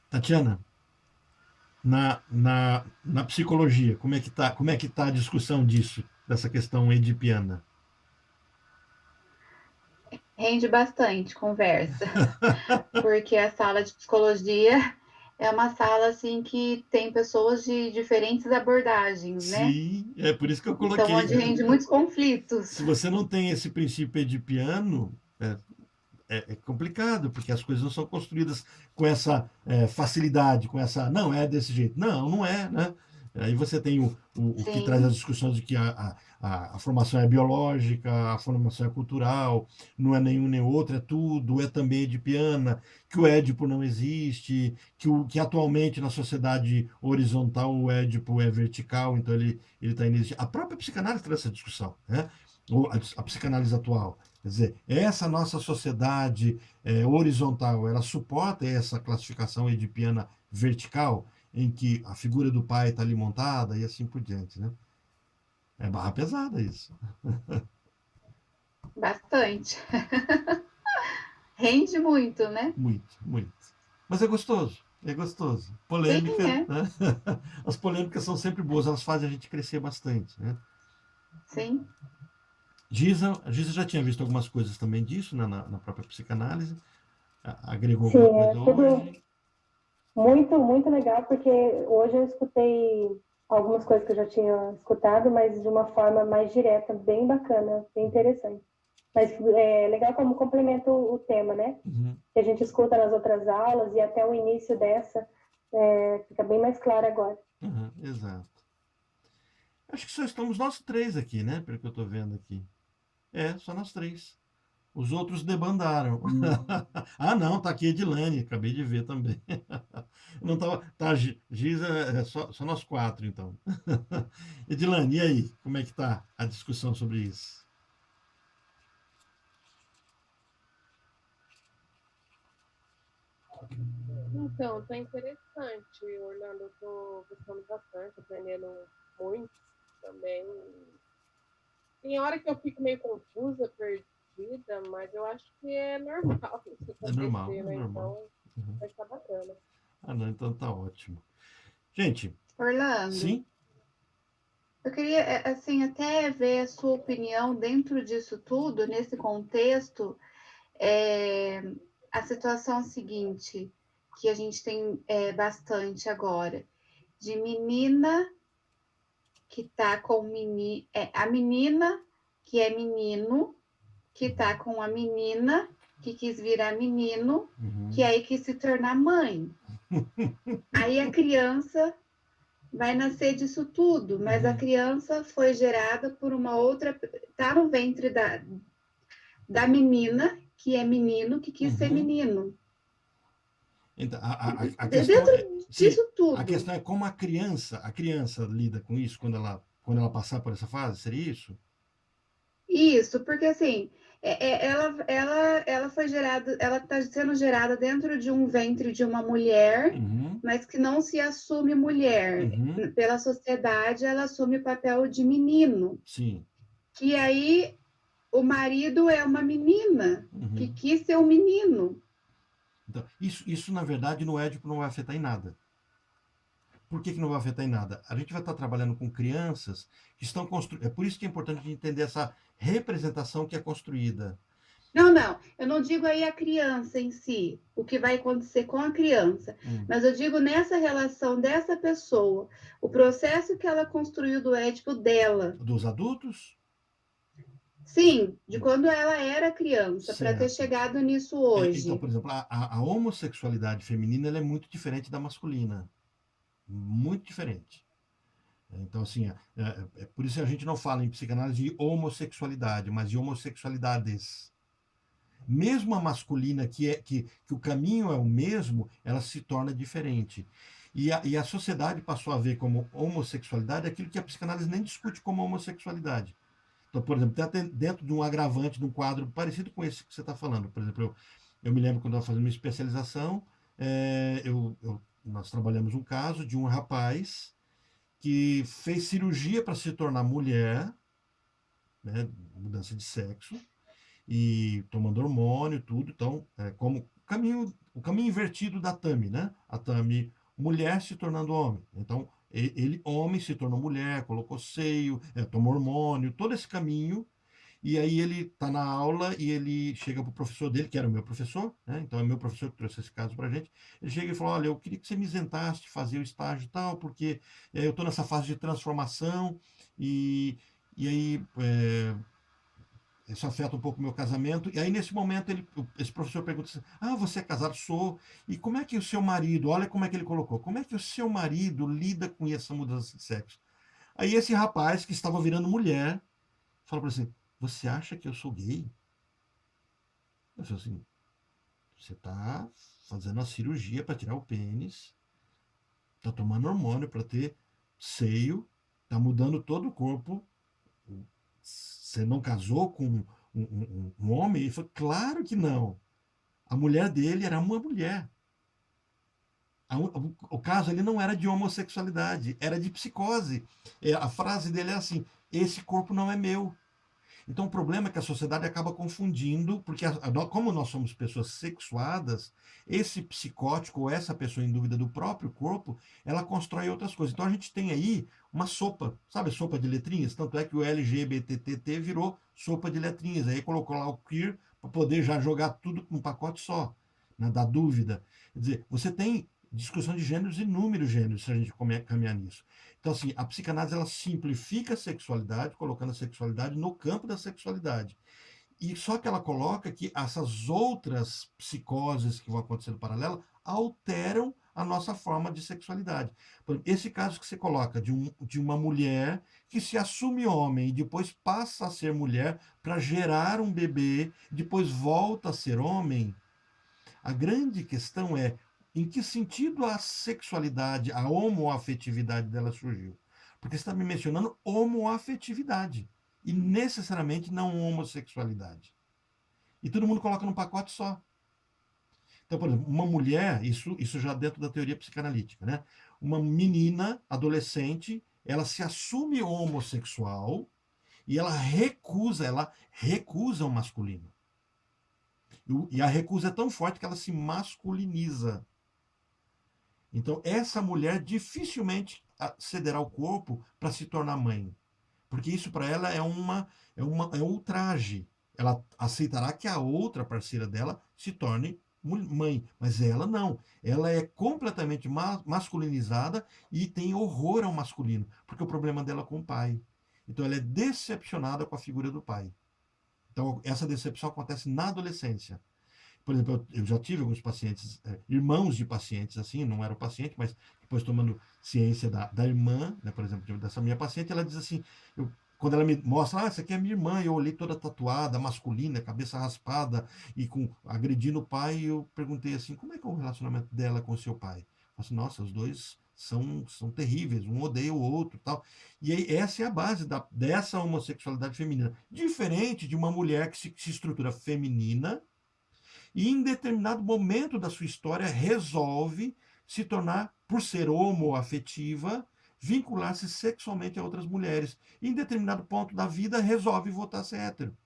Tatiana, na psicologia, como é que tá a discussão disso, dessa questão edipiana? Rende bastante conversa, porque a sala de psicologia é uma sala assim que tem pessoas de diferentes abordagens, né? Sim, é por isso que eu Então, coloquei. onde rende muitos conflitos. Se você não tem esse princípio edipiano, é complicado, porque as coisas não são construídas com essa facilidade, com essa. Não, é desse jeito. Não, não é, né? Aí você tem o que traz as Sim, discussões de que a formação é biológica, a formação é cultural, não é nenhum nem outro, é tudo, é também edipiana, que o Édipo não existe, que atualmente na sociedade horizontal o Édipo é vertical, então ele está inexistente. A própria psicanálise traz essa discussão, né? A psicanálise atual. Quer dizer, essa nossa sociedade horizontal, ela suporta essa classificação edipiana vertical, em que a figura do pai está ali montada e assim por diante, né? É barra pesada isso. bastante. Rende muito, né? Muito, muito. Mas é gostoso, é gostoso. Sim, Polêmica, é. né? As polêmicas são sempre boas, elas fazem a gente crescer bastante, né? Sim. A Giza já tinha visto algumas coisas também disso, né, na própria psicanálise, agregou alguma Sim, coisa é tudo hoje. muito, muito legal, porque hoje eu escutei algumas coisas que eu já tinha escutado, mas de uma forma mais direta, bem bacana, bem interessante. Mas é legal como complementa o tema, né? Uhum, Que a gente escuta nas outras aulas e até o início dessa fica bem mais claro agora. uhum, exato. Acho que só estamos nós três aqui, né? Pelo que eu estou vendo aqui. É, só nós três. Os outros debandaram. Ah, não, tá aqui Edilane, acabei de ver também. Não tava, tá, Giza, só nós quatro, então. Edilane, e aí? Como é que tá a discussão sobre isso? Então, tá interessante, Orlando. Eu tô gostando bastante, aprendendo muito também. Tem hora que eu fico meio confusa, perdida, mas eu acho que é normal isso É normal, acontecer, é né? normal. Então, Uhum. vai estar bacana. Ah, não, então tá ótimo. Gente, Orlando, sim? eu queria, assim, até ver a sua opinião dentro disso tudo, nesse contexto, é, a situação seguinte, que a gente tem bastante agora, de menina que tá com a menina que é menino, que tá com a menina que quis virar menino, que Uhum. aí quis se tornar mãe. Aí a criança vai nascer disso tudo, mas a Uhum. criança foi gerada por uma outra, tá no ventre da menina, que é menino, que quis ser Uhum. menino. Então, a questão Dentro é, sim, disso a tudo. questão é como a criança lida com isso quando ela passar por essa fase, seria isso? Isso, porque assim, ela foi gerada, ela está sendo gerada dentro de um ventre de uma mulher, Uhum. mas que não se assume mulher. Uhum. Pela sociedade, ela assume o papel de menino. Sim. Que aí o marido é uma menina que Uhum. quis ser um menino. Então, isso, na verdade, no Édipo não vai afetar em nada. Por que não vai afetar em nada? A gente vai estar trabalhando com crianças que estão construindo. É por isso que é importante a gente entender essa representação que é construída. Não, não, eu não digo aí a criança em si, o que vai acontecer com a criança, Hum. mas eu digo nessa relação dessa pessoa, o processo que ela construiu do ético dela. Dos adultos? Sim, de Hum. quando ela era criança, para ter Certo. chegado nisso Então, hoje. por exemplo, a homossexualidade feminina ela é muito diferente da masculina. Muito diferente. Então, assim, por isso a gente não fala em psicanálise de homossexualidade, mas de homossexualidades. Mesmo a masculina, que o caminho é o mesmo, ela se torna diferente. E a sociedade passou a ver como homossexualidade aquilo que a psicanálise nem discute como homossexualidade. Então, por exemplo, até dentro de um agravante, de um quadro parecido com esse que você está falando. Por exemplo, eu me lembro quando eu estava fazendo minha especialização, nós trabalhamos um caso de um rapaz que fez cirurgia para se tornar mulher, né, mudança de sexo, e tomando hormônio, tudo. Então, como o caminho invertido da Tami, né? A Tami, mulher se tornando homem. Então, ele, homem, se tornou mulher, colocou seio, tomou hormônio, todo esse caminho. E aí ele está na aula e ele chega para o professor dele, que era o meu professor, né? Então é meu professor que trouxe esse caso para a gente. Ele chega e fala: Olha, eu queria que você me isentasse de fazer o estágio e tal, porque eu estou nessa fase de transformação e aí isso afeta um pouco o meu casamento. E aí, nesse momento, esse professor pergunta assim: Ah, você é casado? Sou. E como é que o seu marido, olha como é que ele colocou, como é que o seu marido lida com essa mudança de sexo? Aí, esse rapaz, que estava virando mulher, fala para ele assim: Você acha que eu sou gay? Eu falei assim: Você está fazendo a cirurgia para tirar o pênis, está tomando hormônio para ter seio, está mudando todo o corpo. Você não casou com um homem? Ele falou: Claro que não. A mulher dele era uma mulher. O caso ali não era de homossexualidade, era de psicose. A frase dele é assim: esse corpo não é meu. Então, o problema é que a sociedade acaba confundindo, porque como nós somos pessoas sexuadas, esse psicótico ou essa pessoa em dúvida do próprio corpo, ela constrói outras coisas. Então, a gente tem aí uma sopa, sabe, sopa de letrinhas? Tanto é que o LGBTT virou sopa de letrinhas. Aí colocou lá o queer para poder já jogar tudo num pacote só, né, da dúvida. Quer dizer, você tem discussão de gêneros e inúmeros gêneros, se a gente caminhar nisso. Então, assim, a psicanálise ela simplifica a sexualidade, colocando a sexualidade no campo da sexualidade. E só que ela coloca que essas outras psicoses que vão acontecendo paralela alteram a nossa forma de sexualidade. Por exemplo, esse caso que você coloca de uma mulher que se assume homem e depois passa a ser mulher para gerar um bebê, depois volta a ser homem, a grande questão é em que sentido a sexualidade, a homoafetividade dela surgiu. Porque você está me mencionando homoafetividade e necessariamente não homossexualidade. E todo mundo coloca num pacote só. Então, por exemplo, uma mulher, isso já dentro da teoria psicanalítica, né? Uma menina, adolescente, ela se assume homossexual e ela recusa o masculino. E a recusa é tão forte que ela se masculiniza. Então, essa mulher dificilmente cederá o corpo para se tornar mãe. Porque isso para ela é um ultraje. Ela aceitará que a outra parceira dela se torne mãe. Mas ela não. Ela é completamente masculinizada e tem horror ao masculino. Porque o problema dela é com o pai. Então, ela é decepcionada com a figura do pai. Então, essa decepção acontece na adolescência. Por exemplo, eu já tive alguns pacientes, irmãos de pacientes, assim, não era o paciente, mas depois tomando ciência da irmã, né, por exemplo, dessa minha paciente, ela diz assim, quando ela me mostra, essa aqui é minha irmã, eu olhei toda tatuada, masculina, cabeça raspada, e agredindo o pai, e eu perguntei assim, como é que é o relacionamento dela com o seu pai? Eu falei assim, nossa, os dois são terríveis, um odeia o outro tal. E aí, essa é a base dessa homossexualidade feminina. Diferente de uma mulher que se estrutura feminina, e em determinado momento da sua história resolve se tornar, por ser homoafetiva, vincular-se sexualmente a outras mulheres. E em determinado ponto da vida resolve voltar a ser hétero.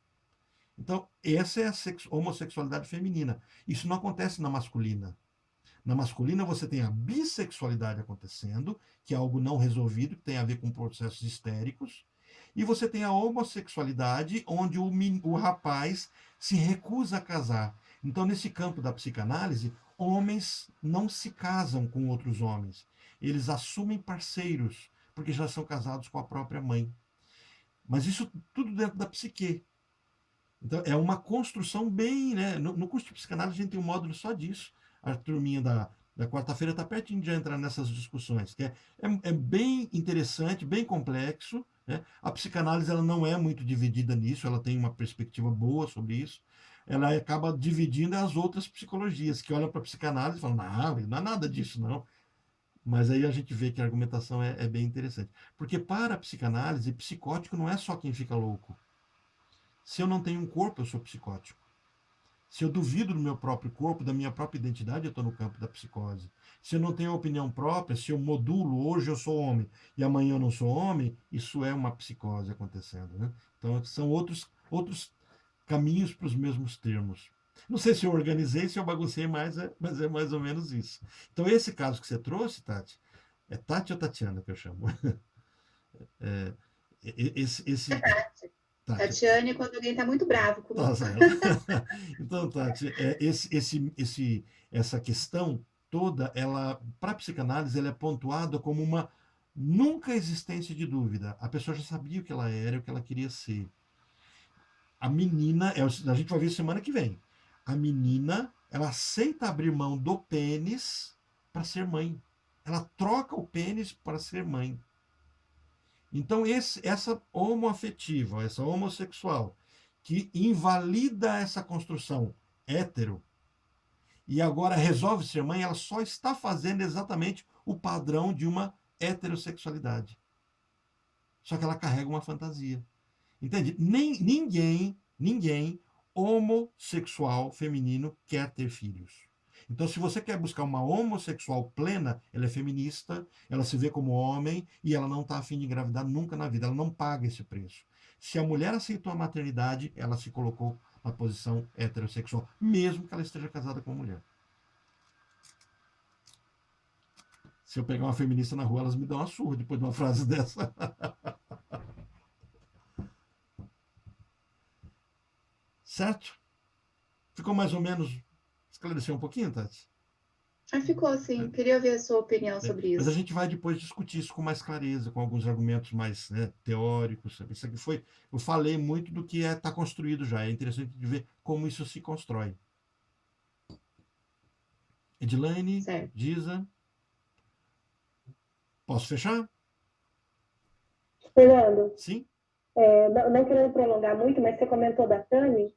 Então, essa é a homossexualidade feminina. Isso não acontece na masculina. Na masculina, você tem a bissexualidade acontecendo, que é algo não resolvido, que tem a ver com processos histéricos, e você tem a homossexualidade, onde o rapaz se recusa a casar. Então, nesse campo da psicanálise, homens não se casam com outros homens. Eles assumem parceiros, porque já são casados com a própria mãe. Mas isso tudo dentro da psique. Então, é uma construção bem, né? No curso de psicanálise, a gente tem um módulo só disso. A turminha da quarta-feira está pertinho de entrar nessas discussões, que é bem interessante, bem complexo, né? A psicanálise ela não é muito dividida nisso, ela tem uma perspectiva boa sobre isso. Ela acaba dividindo as outras psicologias, que olham para a psicanálise e falam, não é nada disso, não. Mas aí a gente vê que a argumentação é bem interessante. Porque para a psicanálise, psicótico não é só quem fica louco. Se eu não tenho um corpo, eu sou psicótico. Se eu duvido do meu próprio corpo, da minha própria identidade, eu estou no campo da psicose. Se eu não tenho opinião própria, se eu modulo, hoje eu sou homem e amanhã eu não sou homem, isso é uma psicose acontecendo. Né? Então, são outros caminhos para os mesmos termos. Não sei se eu organizei, se eu baguncei mais, mas é mais ou menos isso. Então, esse caso que você trouxe, Tati, é Tati ou Tatiana que eu chamo? Esse Tati. Tatiane, quando alguém está muito bravo comigo. Então, Tati, essa questão toda, ela, para a psicanálise, ela é pontuada como uma nunca existência de dúvida. A pessoa já sabia o que ela era, o que ela queria ser. A menina, a gente vai ver semana que vem. A menina, ela aceita abrir mão do pênis para ser mãe. Ela troca o pênis para ser mãe. Então, essa homoafetiva, essa homossexual, que invalida essa construção hétero, e agora resolve ser mãe, ela só está fazendo exatamente o padrão de uma heterossexualidade. Só que ela carrega uma fantasia. Entende? Ninguém homossexual feminino quer ter filhos. Então, se você quer buscar uma homossexual plena, ela é feminista, ela se vê como homem e ela não está a fim de engravidar nunca na vida, ela não paga esse preço. Se a mulher aceitou a maternidade, ela se colocou na posição heterossexual, mesmo que ela esteja casada com uma mulher. Se eu pegar uma feminista na rua, elas me dão uma surra depois de uma frase dessa. Certo? Ficou mais ou menos... Esclareceu um pouquinho, Tati? Ficou assim. Queria ouvir a sua opinião sobre Mas a isso. gente vai depois discutir isso com mais clareza, com alguns argumentos mais, né, teóricos. Sabe? Isso aqui foi... Eu falei muito do que está construído já. É interessante de ver como isso se constrói. Edilane, Certo. Giza... Posso fechar? Fernando, Sim? não querendo prolongar muito, mas você comentou da Tami,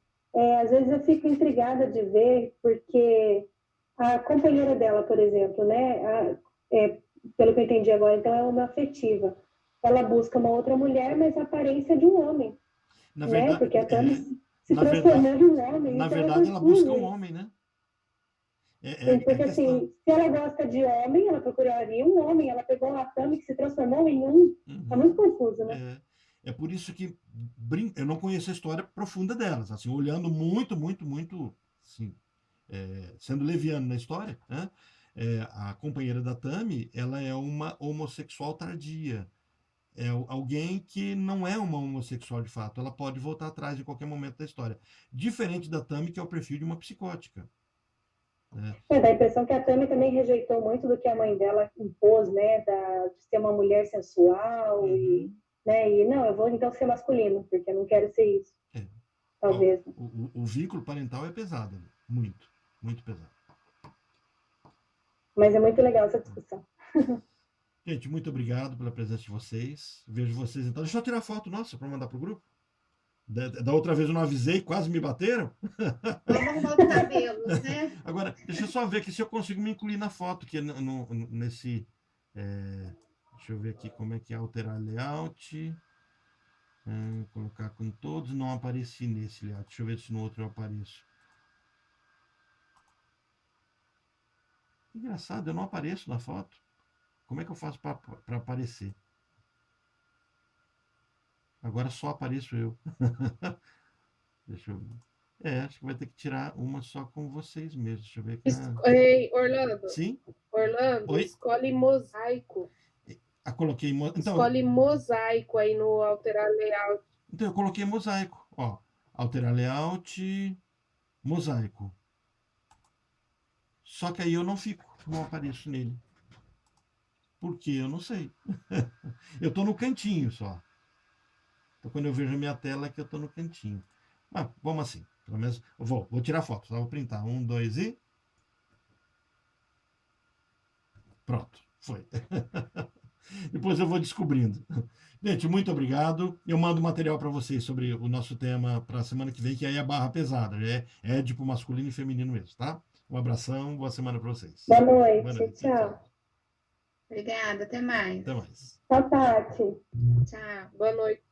às vezes eu fico intrigada de ver, porque a companheira dela, por exemplo, né, pelo que eu entendi agora, então é uma afetiva. Ela busca uma outra mulher, mas a aparência de um homem, Na né? verdade, Porque a Tami se na transformou verdade, em um homem, na então é verdade ela busca um confuso. homem, né? Porque É a questão. assim, se ela gosta de homem, ela procuraria um homem. Ela pegou a Tami que se transformou em um. Tá muito confuso, né? É por isso que eu não conheço a história profunda delas. Assim, olhando muito, muito, muito, assim, sendo leviano na história, né? A companheira da Tami, ela é uma homossexual tardia. É alguém que não é uma homossexual de fato. Ela pode voltar atrás em qualquer momento da história. Diferente da Tami, que é o perfil de uma psicótica. Dá a impressão que a Tami também rejeitou muito do que a mãe dela impôs, né? De ser uma mulher sensual né? E não, eu vou então ser masculino, porque eu não quero ser isso. Talvez. O vínculo parental é pesado, muito, muito pesado. Mas é muito legal essa discussão. Gente, muito obrigado pela presença de vocês. Vejo vocês então. Deixa eu tirar foto nossa para mandar pro grupo. Da outra vez eu não avisei, quase me bateram. Vamos arrumar os cabelos, né? Agora, deixa eu só ver aqui se eu consigo me incluir na foto, que nesse... deixa eu ver aqui como é que é alterar layout. Colocar com todos. Não apareci nesse layout. Deixa eu ver se no outro eu apareço. Engraçado, eu não apareço na foto. Como é que eu faço para aparecer? Agora só apareço eu. Deixa eu ver. Acho que vai ter que tirar uma só com vocês mesmos. Deixa eu ver aqui. Ei, Orlando. Sim? Orlando, Oi? escolhe mosaico. Coloquei... Então, escolhe mosaico aí no alterar layout. Então, eu coloquei mosaico. Ó, alterar layout, mosaico. Só que aí eu não fico, não apareço nele. Por quê? Eu não sei. Eu tô no cantinho só. Então, quando eu vejo a minha tela, é que eu tô no cantinho. Mas vamos assim. Pelo menos, eu vou tirar foto. Só vou printar. 1, 2 e... Pronto. Foi. Depois eu vou descobrindo. Gente, muito obrigado. Eu mando material para vocês sobre o nosso tema para a semana que vem, que aí é barra pesada. É tipo masculino e feminino mesmo, tá? Um abração, boa semana para vocês. Boa noite. Boa noite. Tchau. Obrigada, até mais. Até mais. Tchau, Tati. Tchau. Boa noite.